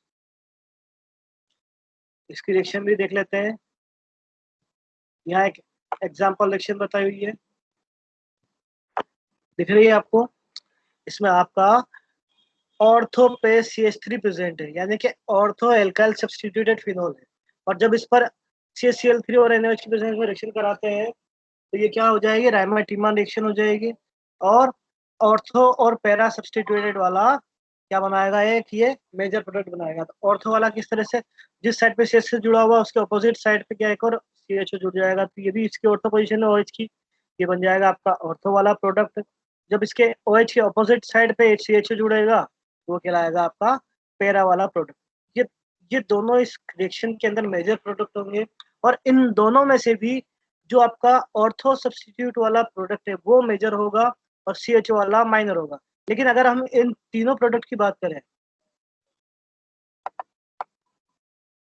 इसकी रिएक्शन भी देख लेते हैं। यहाँ एक एग्जाम्पल रिएक्शन बताई हुई है, दिख रही है आपको। इसमें आपका ऑर्थो पे CH3 प्रेजेंट है, यानी कि ऑर्थो एल्काइल सब्स्टिट्यूटेड फिनोल है, और जब इस पर CH3 और NaOH की प्रेजेंस में रिएक्शन कराते हैं तो ये क्या हो जाएगी, रायमंड-टीमान रिएक्शन हो जाएगी, और ऑर्थो और पैरा सब्स्टिट्यूटेड वाला क्या बनाएगा, एक ये मेजर प्रोडक्ट बनाएगा। तो ऑर्थो वाला किस तरह से, जिस साइड पे CH से जुड़ा हुआ उसके अपोजिट साइड पे क्या एक और CH जुड़ जाएगा, तो ये भी इसकी ऑर्थो पोजीशन है OH की, ये बन जाएगा आपका ऑर्थो वाला प्रोडक्ट। जब इसके OH के अपोजिट साइड पे CH जुड़ेगा तो वो कहलाएगा आपका पैरा वाला प्रोडक्ट। ये दोनों इस रिएक्शन के अंदर मेजर प्रोडक्ट होंगे, और इन दोनों में से भी जो आपका ऑर्थो सब्स्टिट्यूट वाला प्रोडक्ट है वो मेजर होगा और CH वाला माइनर होगा। लेकिन अगर हम इन तीनों प्रोडक्ट की बात करें,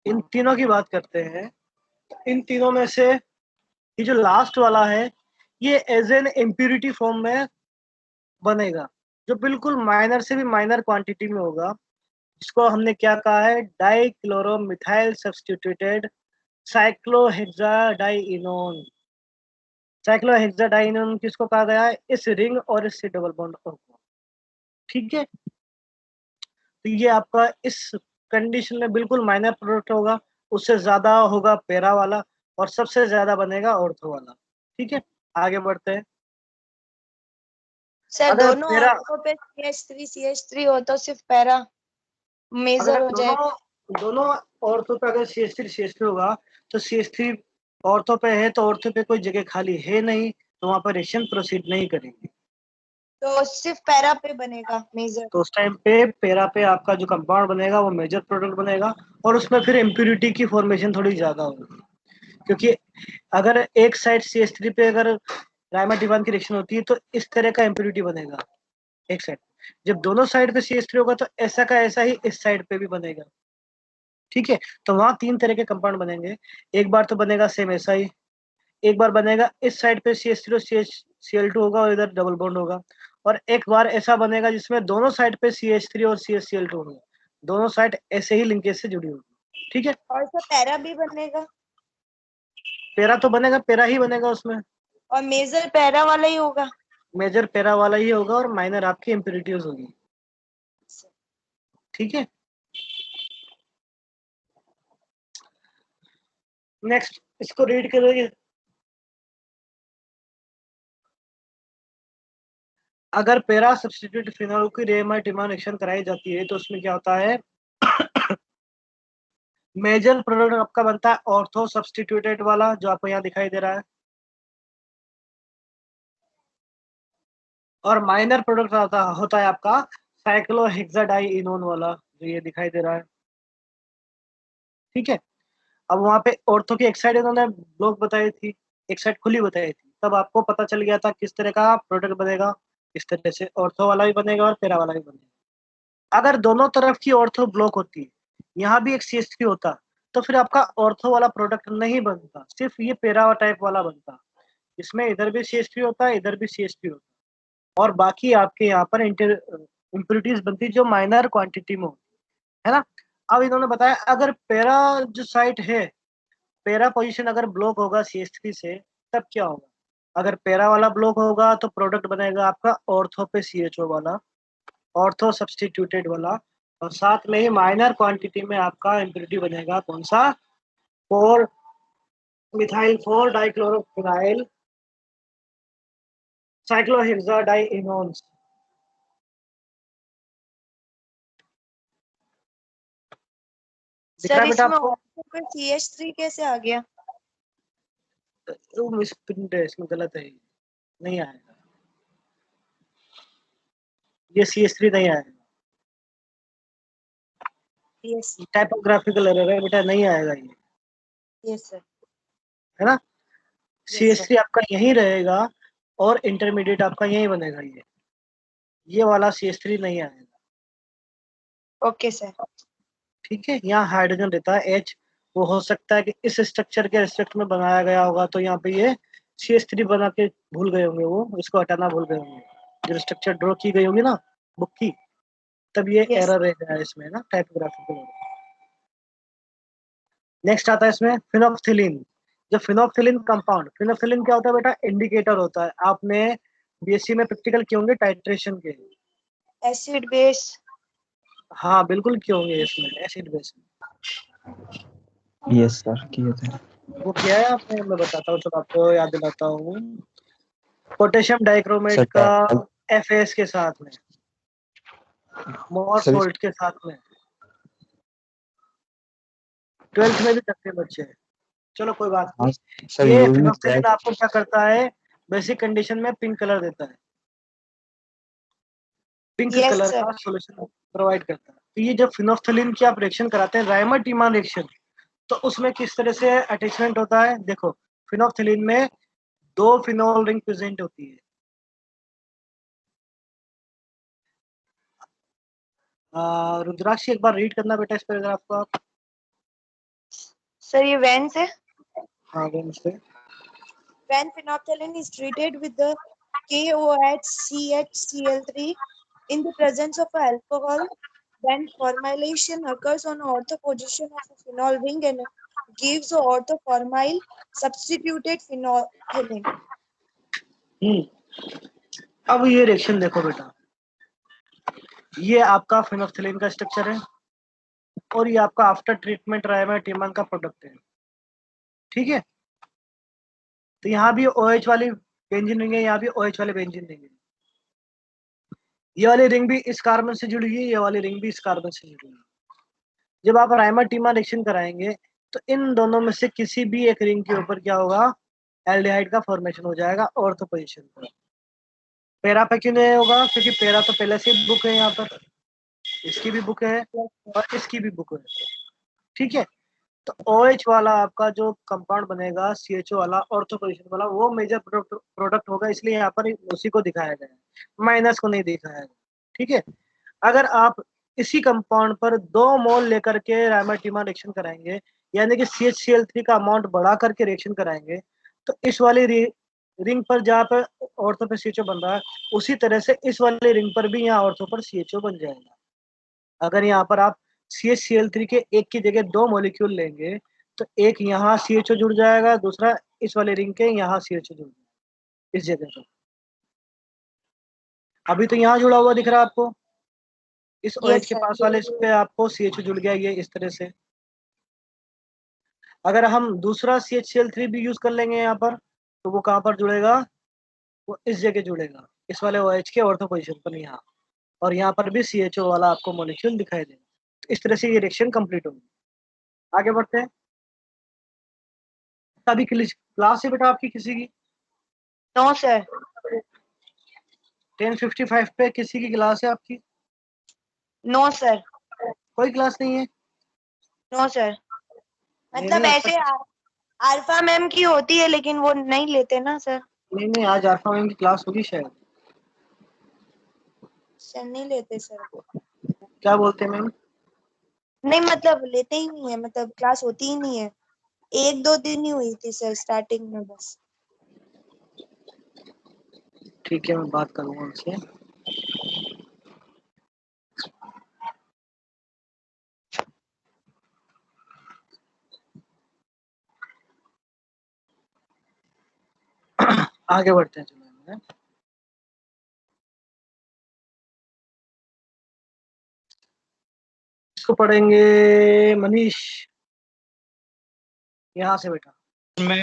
इन तीनों की बात करते हैं, इन तीनों में से ये जो लास्ट वाला है ये एज एन इम्प्यूरिटी फॉर्म में बनेगा, जो बिल्कुल माइनर से भी माइनर क्वांटिटी में होगा, जिसको हमने क्या कहा है, डाइक्लोरोमिथाइल सब्स्टिट्यूटेड साइक्लोहेक्साडाइनोन। साइक्लोहेक्साडाइनोन किसको कहा गया है, इस रिंग और इससे डबल बॉन्ड को। ठीक है, तो ये आपका इस कंडीशन में बिल्कुल माइनर प्रोडक्ट होगा, उससे ज्यादा होगा पैरा वाला, और सबसे ज्यादा बनेगा ऑर्थो वाला। ठीक है, आगे बढ़ते हैं। सर अगर दोनों पैरा, ऑर्थो पे CH3 हो तो सिर्फ पैरा मेजर अगर हो जाएगा। दोनों ऑर्थो पे अगर CH3 होगा तो CH3 ऑर्थो पे है तो ऑर्थो पे कोई जगह खाली है नहीं, तो वहां पर रिएक्शन प्रोसीड नहीं करेंगे, तो सिर्फ पैरा पे बनेगा मेजर। तो उस टाइम पे पैरा पे आपका जो कंपाउंड बनेगा वो मेजर प्रोडक्ट बनेगा, और उसमें फिर इम्प्यूरिटी की फॉर्मेशन थोड़ी ज्यादा होगी, क्योंकि अगर एक साइड CH3 पे अगर रायमंड-टीमान की रिएक्शन होती है तो इस तरह का इम्प्यूरिटी बनेगा एक साइड। जब दोनों साइड पे CH3 होगा तो ऐसा का ऐसा ही इस साइड पे भी बनेगा। ठीक है, तो वहां तीन तरह के कंपाउंड बनेंगे। एक बार तो बनेगा सेम ऐसा ही, एक बार बनेगा इस साइड पे CH3 और CH-Cl2 होगा और इधर डबल बॉन्ड होगा, और एक बार ऐसा बनेगा जिसमें दोनों साइड पे CH3 और CH-Cl2 होगा, दोनों साइड ऐसे ही लिंकेज से जुड़ी होगी। ठीक है, और सर पैरा भी बनेगा, पैरा तो बनेगा, पैरा ही बनेगा उसमें, और मेजर पैरा वाला ही होगा। मेजर पैरा वाला ही होगा और माइनर आपकी इम्प्यूरिटीज होगी। ठीक है, नेक्स्ट इसको रीड करेंगे। अगर पैरा सब्स्टिट्यूट फिनोल की रेमाटिमा रिएक्शन कराई जाती है तो उसमें क्या होता है, मेजर प्रोडक्ट आपका बनता है ऑर्थो सब्स्टिट्यूटेड वाला, जो आपको यहाँ दिखाई दे रहा है, और माइनर प्रोडक्ट होता है आपका साइक्लोहेक्साडाइइनोन वाला, जो ये दिखाई दे रहा है। ठीक है, अब वहां पे ऑर्थो की एक साइड इन्होंने ब्लॉक बताई थी, एक साइड खुली बताई थी, तब आपको पता चल गया था किस तरह का प्रोडक्ट बनेगा। इस तरह से ऑर्थो वाला भी बनेगा और पैरा वाला भी बनेगा। अगर दोनों तरफ की ऑर्थो ब्लॉक होती है, यहाँ भी एक CH3 होता, तो फिर आपका ऑर्थो वाला प्रोडक्ट नहीं बनता, सिर्फ ये पैरा टाइप वाला बनता। इसमें इधर भी CH3 होता है, इधर भी CH3 होता है, और बाकी आपके यहाँ पर इम्प्योरिटीज बनती जो माइनर क्वांटिटी में होती है ना। अब इन्होंने बताया अगर पैरा जो साइट है, पैरा पोजीशन अगर ब्लॉक होगा CH3 से, तब क्या होगा। अगर पैरा वाला ब्लॉक होगा तो प्रोडक्ट बनेगा आपका ऑर्थो पे CHO वाला, ऑर्थो सब्स्टिट्यूटेड वाला, और साथ में ही माइनर क्वांटिटी में आपका इम्प्योरिटी बनेगा कौन सा, 4 मिथाइल 4 डाइक्लोरोफिनाइल साइक्लोहेक्साडाइइनोन्स। दिख रहा सर है बेटा इसमें आपको। ऑर्थो पे CH3 कैसे आ गया? वो मिसप्रिंट है, इसमें गलत है, नहीं आएगा ये CH3 नहीं आएगा, यस टाइपोग्राफिकल एरर है बेटा, नहीं आएगा ये, यस सर, है ना। Yes sir. CH3 आपका यहीं रहेगा और इंटरमीडिएट आपका यहीं बनेगा, ये वाला CH3 नहीं आएगा। Okay sir. ठीक है, यहाँ हाइड्रोजन रहता है H, वो हो सकता है कि इस स्ट्रक्चर के रिस्पेक्ट में बनाया गया होगा, तो यहाँ पे ये CH3 बना के भूल गए होंगे, वो इसको हटाना भूल गए होंगे, जब स्ट्रक्चर ड्रॉ की गई होगी ना बुक की, तब ये यस एरर रह गया है इसमें ना, टाइपोग्राफिकल। नेक्स्ट आता है इसमें फिनोप्थिलीन। जो फिनोप्थिलीन कंपाउंड, फिनोप्थिलीन क्या होता है बेटा, इंडिकेटर होता है। आपने BSc में प्रैक्टिकल किए होंगे टाइट्रेशन के। Acid base. हाँ बिल्कुल किए होंगे, इसमें एसिड बेस यस सर किए थे। वो किया है आपने, मैं बताता हूँ, चलो आपको याद दिलाता हूँ। पोटेशियम डाइक्रोमेट सर का टैग FAS के साथ में, मोर सर सोल्ट के साथ में, 12th में भी करते हैं बच्चे। चलो कोई बात हाँ नहीं। सर ये यूवी फिनोप्थिलीन टैग आपको क्या करता है, बेसिक कंडीशन में पिंक कलर देता है, पिंक यस कलर सर। का सॉल्यूशन प्रोवाइड करता है। तो ये जब फिनोप्थिलीन की आप रिएक्शन कराते हैं, रायमर-टीमान रिएक्शन, तो उसमें किस तरह से अटैचमेंट होता है, देखो फिनोप्थिलीन में 2 फिनोल रिंग प्रेजेंट होती है। रुद्राक्षी एक बार रीड करना बेटा इस पैराग्राफ को आप। सर ये वैन से, हाँ वो मुझसे। when phenolphthalein is treated with the KOHCHCl3 in the presence of alcohol, then formylation occurs on ortho position of a phenol ring and gives the orthoformyl substituted phenolphthalein. अब ये रिएक्शन देखो बेटा, ये आपका फिनोप्थिलीन का स्ट्रक्चर है और ये आपका आफ्टर ट्रीटमेंट रायमर-टीमान का प्रोडक्ट है। ठीक है, तो यहाँ भी OH वाली बेंजीन रिंग है, यहाँ भी OH वाली बेंजीन रिंग है। ये वाली रिंग भी इस कार्बन से जुड़ी हुई है, ये वाली रिंग भी इस कार्बन से जुड़ी हुई है। जब आप रायमर-टीमान रिएक्शन कराएंगे तो इन दोनों में से किसी भी एक रिंग के ऊपर क्या होगा, एल्डिहाइड का फॉर्मेशन हो जाएगा ऑर्थो पोजीशन पर। पैरा पे क्यों नहीं होगा, क्योंकि पैरा तो पहले से बुक है, यहाँ पर इसकी भी बुक है और इसकी भी बुक है। ठीक है, तो OH वाला आपका जो कंपाउंड बनेगा, CHO वाला ऑर्थो पोजीशन वाला, वो मेजर प्रोडक्ट होगा, इसलिए यहाँ पर उसी को दिखाया गया है, माइनस को नहीं दिखाया गया। ठीक है, अगर आप इसी कंपाउंड पर 2 मोल लेकर के रायमर-टीमान रिएक्शन कराएंगे, यानी कि CHCl3 का अमाउंट बढ़ा करके रिएक्शन कराएंगे, तो इस वाली रिंग पर जहाँ पे ऑर्थो पे CHO बन रहा है, उसी तरह से इस वाली रिंग पर भी यहाँ ऑर्थो पर CHO बन जाएगा। अगर यहाँ पर आप CHCl3 के एक की जगह 2 मॉलिक्यूल लेंगे, तो एक यहाँ CHO जुड़ जाएगा, दूसरा इस वाले रिंग के यहाँ CHO जुड़ जाएगा इस जगह पर। अभी तो यहाँ जुड़ा हुआ दिख रहा है आपको, इस OH Yes के sir. पास वाले इस पे आपको CHO जुड़ गया, ये इस तरह से। अगर हम दूसरा CHCl3 भी यूज कर लेंगे यहाँ पर, तो वो कहाँ पर जुड़ेगा, वो इस जगह जुड़ेगा, इस वाले OH के ऑर्थो पोजीशन पर यहाँ, और यहाँ पर भी CHO वाला आपको मॉलिक्यूल दिखाई देगा। इस तरह से ये रिएक्शन कंप्लीट होगी। आगे बढ़ते हैं। अभी क्लास है बेटा आपकी किसी की? No sir. 10:55 पे किसी की क्लास है आपकी? No sir. कोई क्लास नहीं है? नो सर, मतलब नहीं, ऐसे अल्फा मैम की होती है लेकिन वो नहीं लेते ना सर। नहीं, आज आरफा मैम की क्लास होगी शायद। सर नहीं लेते सर। क्या बोलते हैं मैम? नहीं मतलब लेते ही नहीं है, मतलब क्लास होती ही नहीं है। 1-2 दिन ही हुई थी सर स्टार्टिंग में बस। ठीक है, मैं बात करूंगा उनसे। आगे बढ़ते हैं। चलो इसको पढ़ेंगे मनीष, यहाँ से बेटा। मैं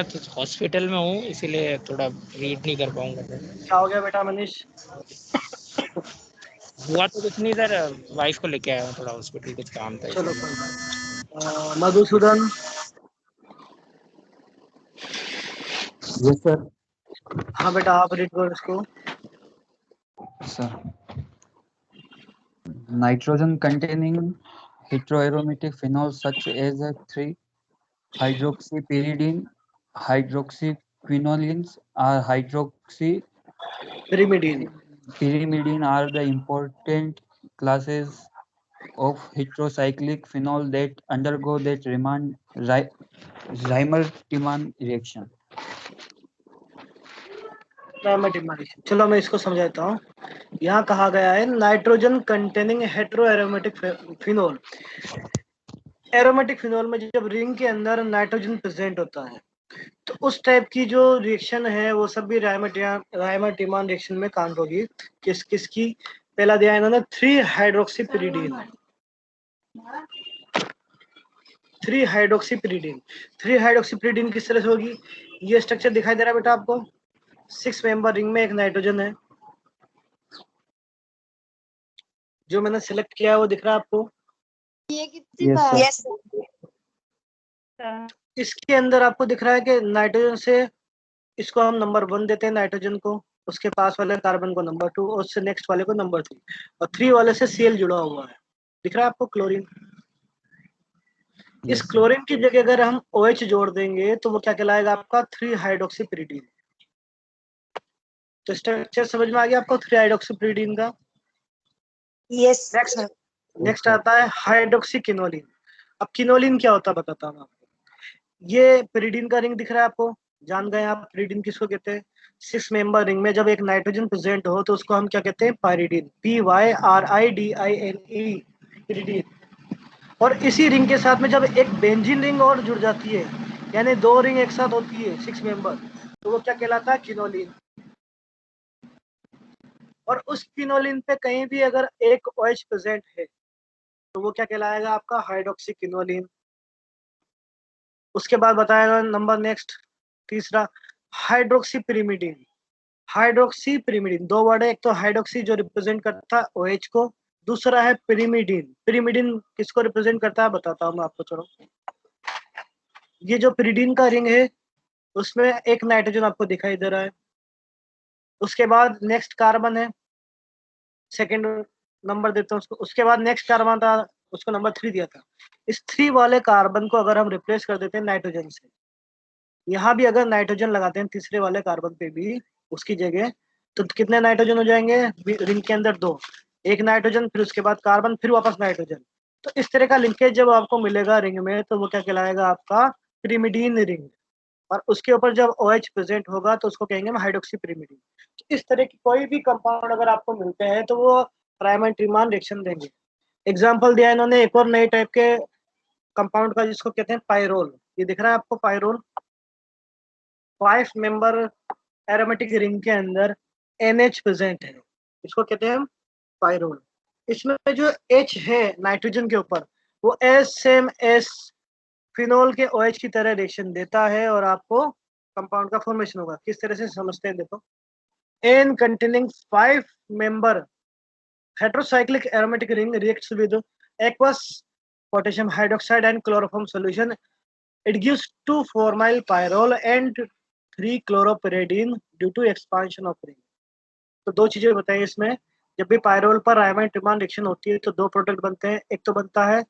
तो हॉस्पिटल में हूँ, इसीलिए थोड़ा रीड नहीं कर पाऊंगा सर। क्या हो गया बेटा मनीष? हुआ तो कुछ नहीं सर, वाइफ को लेके आया हूँ थोड़ा हॉस्पिटल, कुछ काम था चलो इसलिए। कोई बात। Madhusudan, yes sir. हाँ बेटा आप रीड करो इसको। Sir, nitrogen containing heteroaromatic phenols such as 3-hydroxypyridine, hydroxyquinolines, or hydroxypyrimidine pyrimidine are the important classes of heterocyclic phenol that undergo that Reimer-Tiemann reaction. चलो मैं इसको समझाता हूँ। यहाँ कहा गया है nitrogen containing hetero aromatic phenol. Aromatic phenol में जब रिंग के अंदर नाइट्रोजन प्रेजेंट होता है तो उस टाइप की जो रिएक्शन है वो सब भी रायमर-टीमान रिएक्शन में काउंट होगी। किसकी? पहला दिया इन्होंने 3-हाइड्रोक्सीपिरिडीन। 3-हाइड्रोक्सीपिरिडीन किस तरह से होगी? ये स्ट्रक्चर दिखाई दे रहा है बेटा आपको? 6 मेंबर रिंग में एक नाइट्रोजन है, जो मैंने सिलेक्ट किया है वो दिख रहा है आपको? ये कितनी Yes, बार? sir. यस इसके अंदर आपको दिख रहा है कि नाइट्रोजन से इसको हम नंबर 1 देते हैं नाइट्रोजन को, उसके पास वाले कार्बन को नंबर 2 और उससे नेक्स्ट वाले को नंबर 3, और 3 वाले से Cl जुड़ा हुआ है। दिख रहा है आपको क्लोरीन? इस Yes, क्लोरीन की जगह अगर हम OH जोड़ देंगे तो वो क्या कहलाएगा आपका? 3-हाइड्रोक्सीपिरिडीन। तो स्ट्रक्चर समझ में आ गया आपको 3-हाइड्रोक्सीपिरिडीन का? Yes next sir. नेक्स्ट आता है हाइड्रोक्सीकिनोलिन। अब किनोलिन क्या होता है बताता हूँ आपको। ये पिरिडीन का रिंग दिख रहा है आपको? जान गए आप पिरिडीन किसको कहते हैं? 6 मेंबर रिंग में जब एक नाइट्रोजन प्रेजेंट हो तो उसको हम क्या कहते हैं? पाइरिडीन। PYRIDINE, pyridine. और इसी रिंग के साथ में जब एक बेंजीन रिंग और जुड़ जाती है, यानी 2 रिंग एक साथ होती है 6 मेंबर, तो वो क्या कहलाता है? किनोलिन। और उस किनोलिन पे कहीं भी अगर एक OH प्रेजेंट है तो वो क्या कहलाएगा आपका? हाइड्रोक्सीकिनोलिन। उसके बाद बताएगा नंबर नेक्स्ट तीसरा हाइड्रोक्सीपिरिमिडीन। हाइड्रोक्सीपिरिमिडीन 2 वर्ड है, एक तो हाइड्रोक्सी जो रिप्रेजेंट करता है OH को, दूसरा है पिरिमिडीन। पिरिमिडीन किसको रिप्रेजेंट करता है बताता हूँ मैं आपको। चलो ये जो पिरिडीन का रिंग है उसमें एक नाइट्रोजन आपको दिखाई दे रहा है, उसके बाद नेक्स्ट कार्बन है, सेकेंड नंबर देते हैं उसको, उसके बाद नेक्स्ट कार्बन था उसको नंबर 3 दिया था। इस 3 वाले कार्बन को अगर हम रिप्लेस कर देते हैं नाइट्रोजन से, यहाँ भी अगर नाइट्रोजन लगाते हैं तीसरे वाले कार्बन पे भी उसकी जगह, तो कितने नाइट्रोजन हो जाएंगे रिंग के अंदर? 2। एक नाइट्रोजन, फिर उसके बाद कार्बन, फिर वापस नाइट्रोजन। तो इस तरह का लिंकेज जब आपको मिलेगा रिंग में तो वो क्या कहलाएगा आपका? Pyrimidine ring. और उसके ऊपर जब OH प्रेजेंट होगा तो उसको कहेंगे हम हाइड्रोक्सी पिरिमिडीन। तो इस तरह की कोई भी कंपाउंड अगर आपको मिलते हैं तो वो रायमन-ट्रीमान रिएक्शन देंगे। एग्जाम्पल दिया इन्होंने एक और नए टाइप के कंपाउंड का जिसको कहते हैं पायरोल। ये दिख रहा है आपको पायरोल? 5 मेंबर एरोमेटिक रिंग के अंदर NH प्रेजेंट है, इसको कहते हैं पायरोल। इसमें जो H है नाइट्रोजन के ऊपर वो सेम एस फिनोल के OH की तरह रिएक्शन देता है और आपको कंपाउंड का फॉर्मेशन होगा। किस तरह से समझते हैं देखो, N containing 5 member heterocyclic aromatic ring reacts with aqueous potassium hydroxide and chloroform solution. It gives 2-formyl pyrrole and 3-chloropyridine due to expansion of ring. तो दो चीजें बताइए इसमें, जब भी पायरोल पर रायमाइन टिमान रिएक्शन होती है तो दो प्रोडक्ट बनते हैं। एक तो बनता है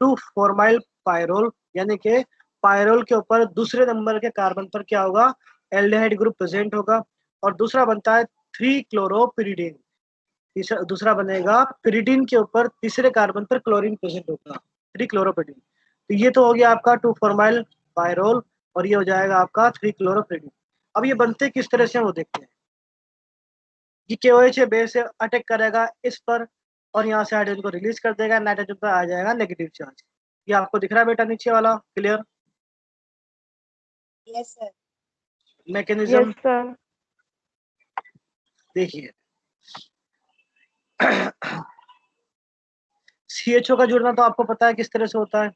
2-formyl पायरोल, यानी कि पायरोल के ऊपर दूसरे नंबर के कार्बन पर क्या होगा, एल्डिहाइड ग्रुप प्रेजेंट होगा। और दूसरा बनता है 3-chloropyridine, दूसरा बनेगा पिरिडीन के ऊपर तीसरे कार्बन पर क्लोरीन प्रेजेंट होगा, 3-chloropyridine। तो ये तो हो गया आपका 2-formyl पायरोल और ये हो जाएगा आपका 3-chloropyridine। अब ये बनते किस तरह से वो देखते हैं। ये KOH बेस से अटैक करेगा इस पर और यहाँ से हाइड्रोजन को रिलीज कर देगा, नाइट्रोजन पर आ जाएगा नेगेटिव चार्ज। ये आपको दिख रहा है बेटा नीचे वाला, clear yes sir. Mechanism Yes, sir. देखिए। CHO का जुड़ना तो आपको पता है किस तरह से होता है।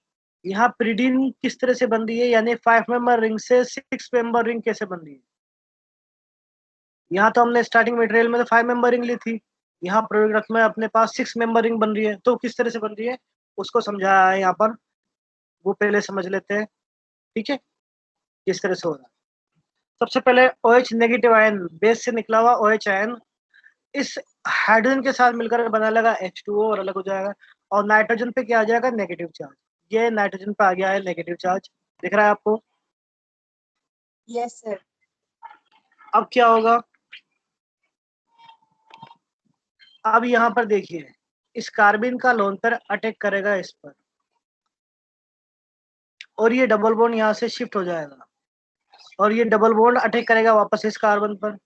यहाँ पिरिडीन किस तरह से बन रही है, यानी 5 मेंबर रिंग से 6 मेंबर रिंग कैसे बन रही है। यहाँ तो हमने स्टार्टिंग मटेरियल में तो 5 मेंबर रिंग ली थी, यहाँ प्रोडक्ट में अपने पास 6 मेंबर रिंग बन रही है। तो किस तरह से बन रही है उसको समझाया है यहाँ पर, वो पहले समझ लेते हैं, ठीक है, किस तरह से हो रहा है। सबसे पहले OH नेगेटिव आयन, बेस से निकला हुआ OH आयन इस हाइड्रोजन के साथ मिलकर बना लगा H2O और अलग हो जाएगा, और नाइट्रोजन पे क्या आ जाएगा, नेगेटिव चार्ज। ये नाइट्रोजन पे आ गया है नेगेटिव चार्ज, दिख रहा है आपको। Yes sir. अब क्या होगा, अब यहाँ पर देखिए, इस कार्बिन का लोन पेयर अटैक करेगा इस पर और ये डबल बॉन्ड यहाँ से शिफ्ट हो जाएगा और ये डबल बॉन्ड अटैक करेगा वापस इस कार्बन पर।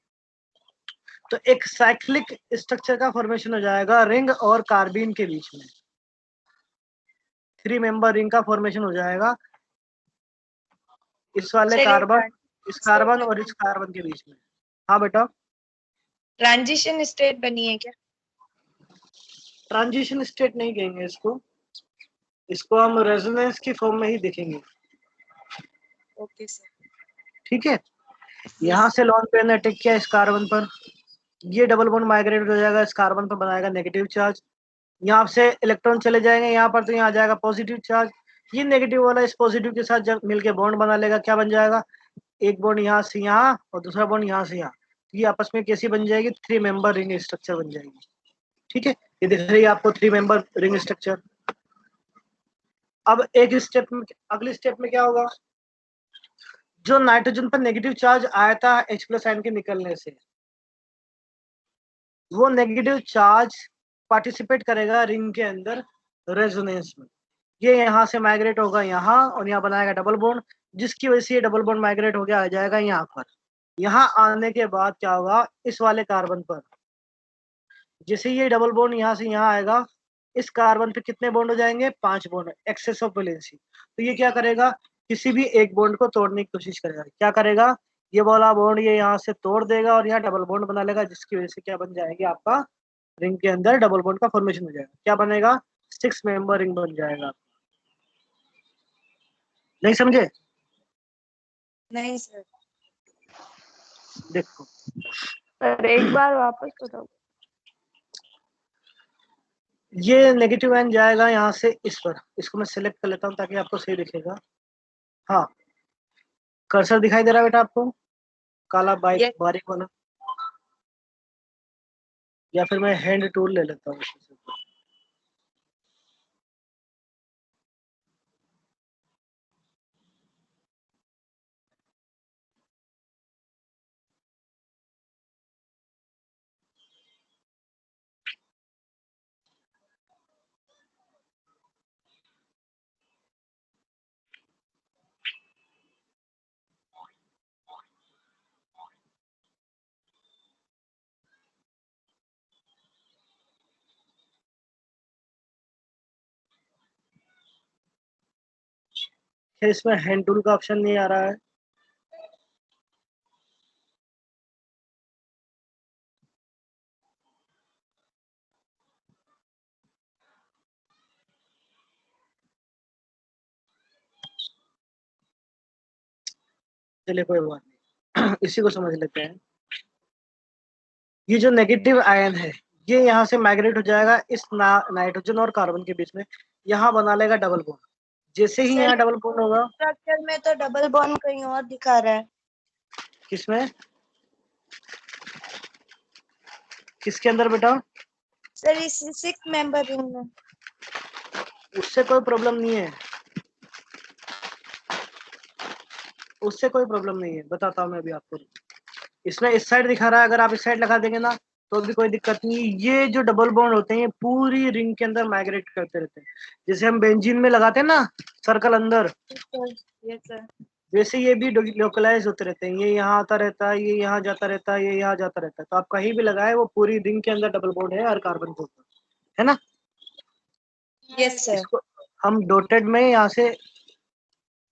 तो एक साइक्लिक स्ट्रक्चर का फॉर्मेशन हो जाएगा रिंग और कार्बिन के बीच में, 3 मेंबर रिंग का फॉर्मेशन हो जाएगा इस वाले कार्बन, इस कार्बन और इस कार्बन के बीच में। हाँ बेटा, ट्रांजिशन स्टेट बनी है क्या? ट्रांजिशन स्टेट नहीं कहेंगे इसको, इसको हम रेजोनेंस की फॉर्म में ही देखेंगे, ओके सर। ठीक है। यहाँ से लॉन पेयर ने अटैक किया इस कार्बन पर, ये डबल बॉन्ड माइग्रेट हो जाएगा इस कार्बन पर, बनाएगा नेगेटिव चार्ज। यहाँ से इलेक्ट्रॉन चले जाएंगे यहाँ पर, तो यहाँ आ जाएगा पॉजिटिव चार्ज। ये नेगेटिव वाला इस पॉजिटिव के साथ जब मिलके बॉन्ड बना लेगा, क्या बन जाएगा, एक बॉन्ड यहाँ से यहाँ और दूसरा बॉन्ड यहाँ से यहाँ। तो ये आपस में कैसी बन जाएगी, 3 मेंबर रिंग स्ट्रक्चर बन जाएगी, ठीक है। ये दिख रही है आपको 3 मेंबर रिंग स्ट्रक्चर। अब एक स्टेप में, अगली स्टेप में क्या होगा, जो नाइट्रोजन पर नेगेटिव चार्ज आया था H+ आयन के निकलने से, वो नेगेटिव चार्ज पार्टिसिपेट करेगा रिंग के अंदर रेजोनेंस में। ये यहाँ से माइग्रेट होगा यहाँ और यहाँ बनाएगा डबल बॉन्ड, जिसकी वजह से ये डबल बॉन्ड माइग्रेट हो गया आ जाएगा यहाँ पर। यहाँ आने के बाद क्या होगा, इस वाले कार्बन पर जैसे ये डबल बॉन्ड यहाँ से यहाँ आएगा, इस कार्बन पे कितने बॉन्ड हो जाएंगे, 5 बॉन्ड, एक्सेस ऑफ वैलेंसी। तो ये क्या करेगा, किसी भी एक बॉन्ड को तोड़ने की कोशिश करेगा। क्या करेगा, ये वाला बॉन्ड ये यहाँ से तोड़ देगा और यहाँ डबल बॉन्ड बना लेगा, जिसकी वजह से क्या बन जाएगी, आपका रिंग के अंदर डबल बॉन्ड का फॉर्मेशन हो जाएगा। क्या बनेगा, 6 मेंबर रिंग बन जाएगा। नहीं समझे, नहीं सर। देखो सर एक बार वापस बताओ। ये नेगेटिव आयन जाएगा यहाँ से इस पर, इसको मैं सिलेक्ट कर लेता हूँ ताकि आपको सही दिखेगा। हाँ, कर्सर दिखाई दे रहा है बेटा आपको, काला Yes. बारीक वाला, या फिर मैं हैंड टूल ले लेता हूँ। फिर इसमें हैंड टूल का ऑप्शन नहीं आ रहा है। चलिए कोई बात नहीं इसी को समझ लेते हैं। ये जो नेगेटिव आयन है ये यहाँ से माइग्रेट हो जाएगा इस नाइट्रोजन और कार्बन के बीच में, यहाँ बना लेगा डबल बॉन्ड। जैसे ही सर, यहाँ डबल बॉन्ड होगा, स्ट्रक्चर में तो डबल बॉन्ड कहीं और दिखा रहा है। किसमें, किसके अंदर बेटा? सर इस 6 मेंबर रिंग में। उससे कोई प्रॉब्लम नहीं है, उससे कोई प्रॉब्लम नहीं है, बताता हूँ मैं अभी आपको। इसमें इस साइड दिखा रहा है, अगर आप इस साइड लगा देंगे ना तो भी कोई दिक्कत नहीं है। ये जो डबल बॉन्ड होते हैं ये पूरी रिंग के अंदर माइग्रेट करते रहते हैं, जैसे हम बेंजीन में लगाते हैं ना सर्कल अंदर, यस सर। वैसे ये भी लोकलाइज होते रहते हैं। ये यहाँ आता रहता है, ये यहाँ जाता रहता है, ये यहाँ जाता रहता है। तो आप कहीं भी लगाए वो पूरी रिंग के अंदर डबल बॉन्ड है हर कार्बन के ऊपर, है ना। Yes sir. इसको हम डॉटेड में यहाँ से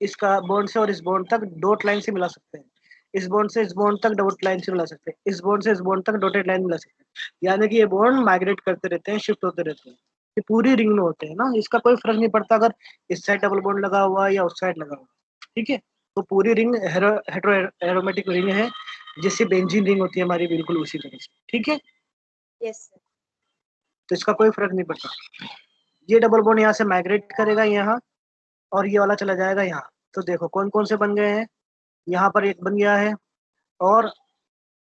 इसका बॉन्ड से और इस बॉन्ड तक डॉट लाइन से मिला सकते हैं, इस बॉन्ड से इस बॉन्ड तक डॉट लाइन से मिला सकते हैं, इस बॉन्ड से इस बॉन्ड तक डॉटेड लाइन मिला सकते हैं। यानी कि ये बॉन्ड माइग्रेट करते रहते हैं, शिफ्ट होते रहते हैं, ये पूरी रिंग में होते हैं ना। इसका कोई फर्क नहीं पड़ता अगर इस साइड डबल बॉन्ड लगा हुआ है या उस साइड लगा हुआ है, ठीक है। तो पूरी रिंग हेटेरो एरोमेटिक रिंग है, जैसे बेंजीन रिंग होती है हमारी, बिल्कुल उसी तरह से, ठीक है। Yes sir. तो इसका कोई फर्क नहीं पड़ता। ये डबल बॉन्ड यहाँ से माइग्रेट करेगा यहाँ, और ये वाला चला जाएगा यहाँ। तो देखो कौन कौन से बन गए हैं, यहाँ पर एक बन गया है, और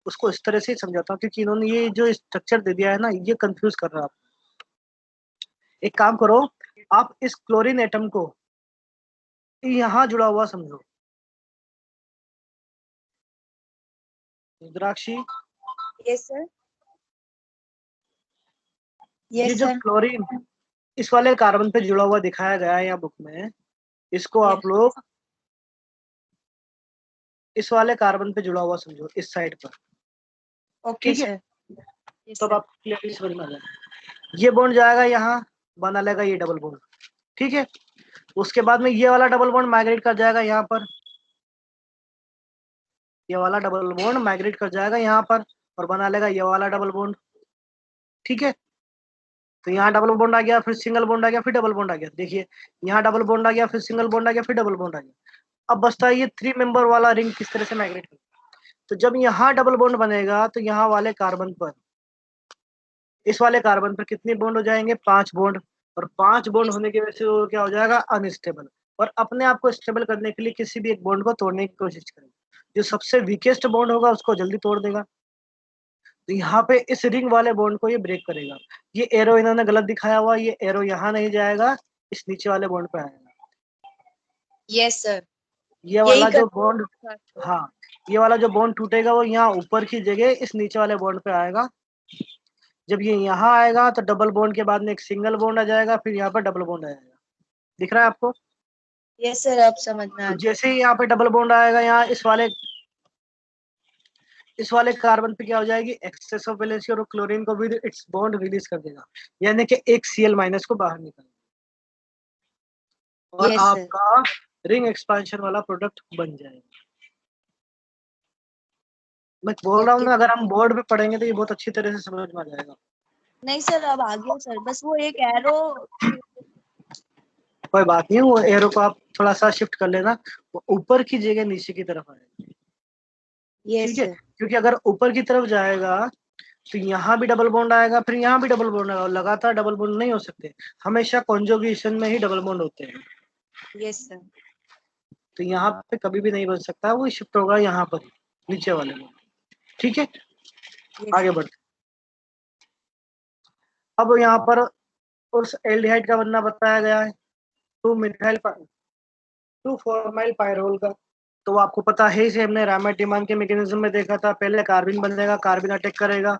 उसको इस तरह से समझाता हूँ क्योंकि इन्होंने ये जो स्ट्रक्चर दे दिया है ना ये कंफ्यूज कर रहा है आपको। एक काम करो, आप इस क्लोरीन एटम को यहाँ जुड़ा हुआ समझो, रुद्राक्षी। Yes sir. ये यस जो सर। क्लोरीन इस वाले कार्बन पे जुड़ा हुआ दिखाया गया है यहाँ बुक में, इसको आप लोग इस वाले कार्बन पे जुड़ा हुआ समझो, इस साइड पर, ओके ठीक है। सर। तब आप क्लियरली समझ में आ जाएगा। ये बॉन्ड जाएगा यहाँ, बना लेगा ये डबल बॉन्ड, ठीक है। उसके बाद में ये वाला डबल बॉन्ड माइग्रेट कर जाएगा यहाँ पर, ये वाला डबल बॉन्ड माइग्रेट कर जाएगा यहाँ पर और बना लेगा ये वाला डबल बॉन्ड, ठीक है। तो यहाँ डबल बॉन्ड आ गया, फिर सिंगल बॉन्ड आ गया, फिर डबल बॉन्ड आ गया। देखिए यहाँ डबल बॉन्ड आ गया, फिर सिंगल बॉन्ड आ गया, फिर डबल बॉन्ड आ गया। अब बचता है ये 3 मेंबर वाला रिंग किस तरह से माइग्रेट करेगा। तो जब यहाँ डबल बॉन्ड बनेगा तो यहाँ वाले कार्बन पर, इस वाले कार्बन पर कितने बॉन्ड हो जाएंगे, 5 बॉन्ड। और 5 बॉन्ड होने की वजह से वो क्या हो जाएगा, अनस्टेबल। और अपने आप को स्टेबल करने के लिए किसी भी एक बॉन्ड को तोड़ने की कोशिश करेगा, जो सबसे वीकेस्ट बॉन्ड होगा उसको जल्दी तोड़ देगा। तो यहाँ पे इस रिंग वाले बॉन्ड को ये ब्रेक करेगा। ये एरो इन्होंने गलत दिखाया हुआ, ये एरो यहाँ नहीं जाएगा, इस नीचे वाले बॉन्ड पे आएगा। Yes sir. ये वाला जो बॉन्ड, हाँ ये वाला जो बॉन्ड टूटेगा वो यहाँ ऊपर की जगह इस नीचे वाले बॉन्ड पे आएगा। जब ये यहाँ आएगा तो डबल बॉन्ड के बाद में एक सिंगल बॉन्ड आ जाएगा, फिर यहाँ पर डबल बॉन्ड आएगा। दिख रहा है आपको? यस सर, अब समझ में आ तो जैसे ही यहाँ पे डबल बॉन्ड आएगा, यहाँ इस वाले कार्बन पे क्या हो जाएगी, एक्सेस ऑफ वैलेंसी, और क्लोरीन को भी इट्स बॉन्ड रिलीज कर देगा, यानी कि एक Cl माइनस को बाहर निकाल, और Yes, sir. आपका रिंग एक्सपांशन वाला प्रोडक्ट बन जाएगा। मैं बोल रहा हूँ ना, अगर हम बोर्ड पे पढ़ेंगे तो ये बहुत अच्छी तरह से समझ में आ जाएगा। नहीं सर, अब आ गया सर, बस वो एक एरो। कोई बात नहीं, वो एरो को आप थोड़ा सा शिफ्ट कर लेना, वो ऊपर की जगह नीचे की तरफ आएगा, यस ठीक है। सर। क्योंकि अगर ऊपर की तरफ जाएगा तो यहाँ भी डबल बॉन्ड आएगा, फिर यहाँ भी डबल बॉन्ड आएगा, और लगातार डबल बॉन्ड नहीं हो सकते, हमेशा कॉन्जुगेशन में ही डबल बॉन्ड होते हैं। Yes sir. तो यहाँ पे कभी भी नहीं बन सकता, वो शिफ्ट होगा यहाँ पर नीचे वाले में, ठीक है। आगे बढ़ते, अब यहाँ पर उस एल्डिहाइड का बनना बताया गया है, 2 फॉर्माइल पायरोल का। तो आपको पता है इसे हमने रायमाइट डिमांड के मैकेनिज्म में देखा था। पहले कार्बिन बनेगा, कार्बिन अटैक करेगा,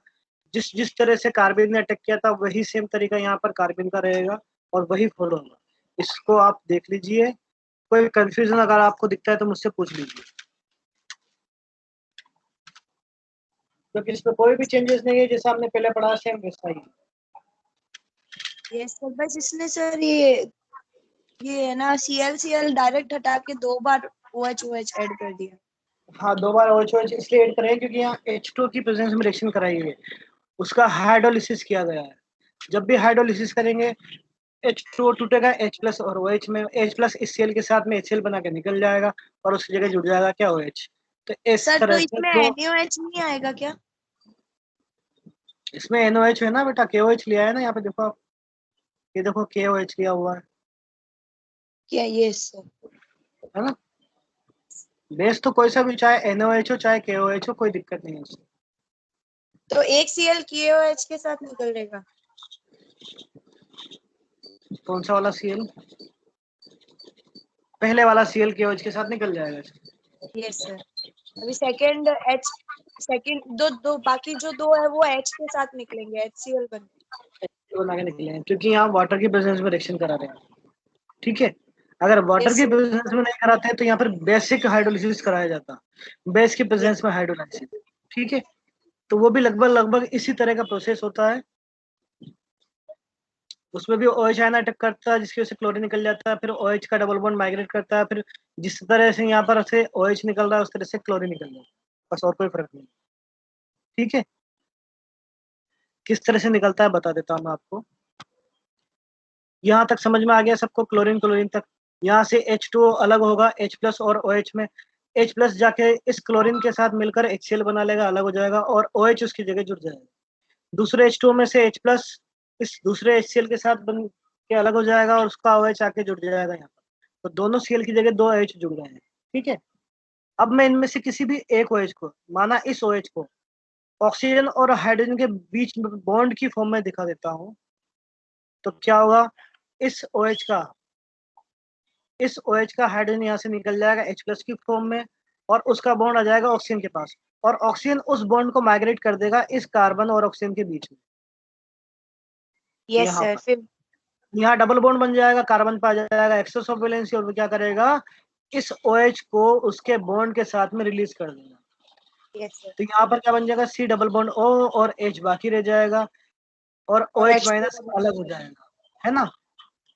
जिस जिस तरह से कार्बिन ने अटैक किया था वही सेम तरीका यहाँ पर कार्बिन का रहेगा और वही फॉलो होगा। इसको आप देख लीजिए, कोई कंफ्यूजन अगर आपको दिखता है तो मुझसे पूछ लीजिए, क्योंकि इसमें कोई भी चेंजेस नहीं है, जैसा हमने पहले पढ़ा सेम वैसा ही। यस सर, बस इसने सर ये है ना ClCl डायरेक्ट हटा के 2 बार OH ऐड कर दिया। हाँ 2 बार OH इसलिए ऐड करें क्योंकि यहाँ H2 की प्रेजेंस में रिएक्शन कराई है, उसका हाइड्रोलिसिस किया गया है। जब भी हाइड्रोलिसिस करेंगे H2O टूटेगा, H प्लस और OH में H प्लस इस Cl के साथ में HCl बना के निकल जाएगा और उसकी जगह जुड़ जाएगा क्या, OH। तो इस सर तो तरह से इसमें जो NaOH नहीं आएगा क्या? इसमें NOH है ना बेटा, KOH लिया है ना यहाँ पे, देखो आप, ये देखो KOH लिया हुआ क्या? Yes sir. है ना। बेस तो कोई सा भी, चाहे NOH हो चाहे KOH हो, कोई दिक्कत नहीं है उससे। तो एक Cl KOH के साथ निकल लेगा? कौन सा वाला Cl? पहले वाला Cl KOH के साथ निकल जाएगा। Yes sir. अभी सेकंड H, सेकंड दो बाकी जो दो है वो H के साथ निकलेंगे, HCl बन। बना के निकले हैं क्योंकि यहाँ वाटर की प्रेजेंस में रिएक्शन करा रहे हैं, ठीक है। अगर वाटर Yes, की sir. प्रेजेंस में नहीं कराते तो यहाँ पर बेसिक हाइड्रोलिसिस कराया जाता, बेस की प्रेजेंस में हाइड्रोलाइसिस, ठीक है। तो वो भी लगभग इसी तरह का प्रोसेस होता है। उसमें भी OH आयन अटैक करता है जिसकी वजह से क्लोरीन निकल जाता है, फिर OH का डबल बॉन्ड माइग्रेट करता है, फिर जिस तरह से यहाँ पर से OH निकल रहा है उस तरह से क्लोरीन निकल रहा है, बस और कोई फर्क नहीं, ठीक है। किस तरह से निकलता है बता देता हूँ मैं आपको। यहाँ तक समझ में आ गया सबको, क्लोरीन क्लोरीन तक। यहाँ से H2O अलग होगा H+ और OH में, H+ जाके इस क्लोरीन के साथ मिलकर HCl बना लेगा, अलग हो जाएगा, और OH उसकी जगह जुड़ जाएगा। दूसरे H2O में से H+ इस दूसरे HCl के साथ बन के अलग हो जाएगा और उसका OH आके जुड़ जाएगा यहाँ पर। तो दोनों Cl की जगह दो H जुड़ गए हैं, ठीक है। अब मैं इनमें से किसी भी एक OH को, माना इस OH को ऑक्सीजन और हाइड्रोजन के बीच बॉन्ड की फॉर्म में दिखा देता हूँ, तो क्या होगा, इस OH का हाइड्रोजन यहाँ से निकल जाएगा H+ की फॉर्म में, और उसका बॉन्ड आ जाएगा ऑक्सीजन के पास, और ऑक्सीजन उस बॉन्ड को माइग्रेट कर देगा इस कार्बन और ऑक्सीजन के बीच में। यस यहाँ सर। पर फिर यहाँ डबल बॉन्ड बन जाएगा, कार्बन पे आ जाएगा एक्सेस ऑफ वैलेंसी, और वो क्या करेगा, इस OH को उसके बॉन्ड के साथ में रिलीज कर देगा। Yes sir. तो यहाँ पर क्या बन जाएगा, C डबल बॉन्ड O और H बाकी रह जाएगा, और और OH H2 माइनस अलग हो जाएगा, है ना।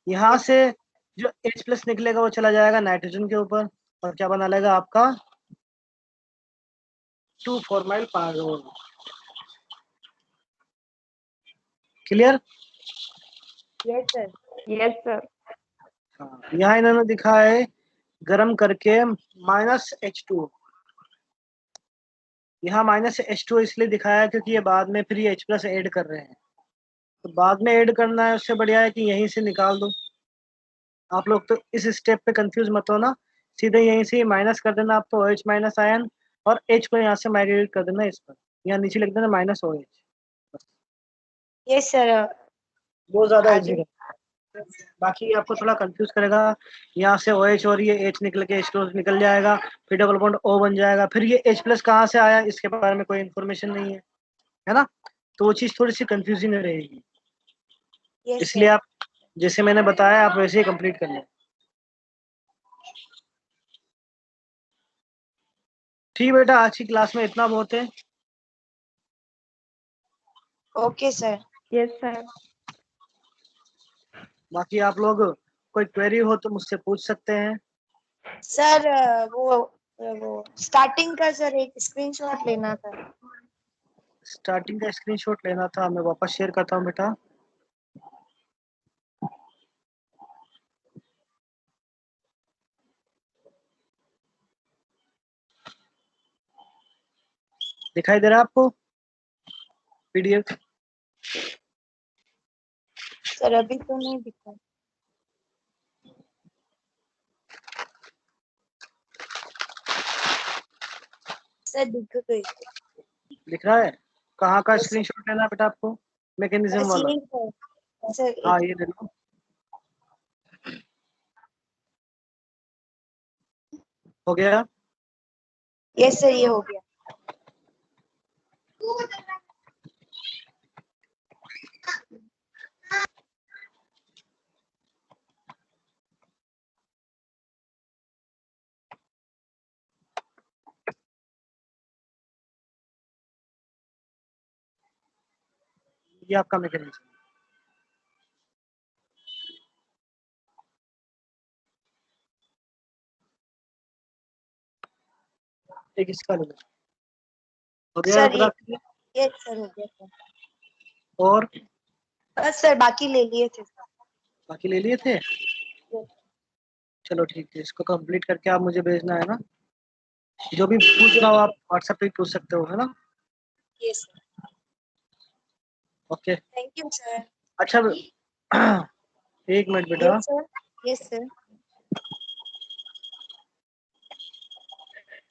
यहाँ से जो H+ निकलेगा वो चला जाएगा नाइट्रोजन के ऊपर, और क्या बना लेगा आपका two formyl pyrrole. Clear? Yes sir. Yes sir. हाँ, यहाँ इन्होंने दिखा है गर्म करके -H2O। यहाँ -H2O इसलिए दिखाया क्योंकि ये बाद में फिर ये H+ ऐड कर रहे हैं, तो बाद में ऐड करना है, उससे बढ़िया है कि यहीं से निकाल दो। आप लोग तो इस स्टेप पे कंफ्यूज मत हो ना, सीधे यहीं से माइनस कर देना आप, तो OH- आयन, और H को यहाँ से माइग्रेट कर देना इस पर, यहाँ नीचे लिख देना -OH। Yes sir. बहुत ज्यादा आगे। इजी है, बाकी आपको थोड़ा कंफ्यूज करेगा। यहाँ से OH और ये H निकल के H+ निकल जाएगा, फिर डबल बॉन्ड O बन जाएगा, फिर ये H+ कहाँ से आया इसके बारे में कोई इन्फॉर्मेशन नहीं है ना, तो वो चीज थोड़ी सी कंफ्यूजिंग रहेगी। यस इसलिए सर। आप जैसे मैंने बताया आप वैसे ही कंप्लीट कर लें। ठीक बेटा, आज की क्लास में इतना बहुत है। Okay sir. Yes sir. बाकी आप लोग कोई क्वेरी हो तो मुझसे पूछ सकते हैं। सर वो स्टार्टिंग का सर एक स्क्रीनशॉट लेना था। स्टार्टिंग का स्क्रीनशॉट लेना था, मैं वापस शेयर करता हूँ बेटा। दिखाई दे रहा है आपको PDF? सर अभी तो नहीं दिखा। सर दिख गई। दिख रहा है? कहाँ का Yes, sir. स्क्रीनशॉट लेना है बेटा आपको? मैकेनिज्म बस वाला? यही सर। सर हाँ एक ये ले लो। हो गया? यस सर ये हो गया। ये आपका मैकेनिज्म। एक इसका ले लो। हो गया सर बेटा? यस सर हो गया सर। और बस सर बाकी ले लिए थे सर। बाकी ले लिए थे? Yes. चलो ठीक है, इसको कंप्लीट करके आप मुझे भेजना है ना। जो भी पूछ रहा हो आप व्हाट्सएप पे पूछ सकते हो, है ना? Yes okay thank you sir अच्छा एक मिनट बेटा यस सर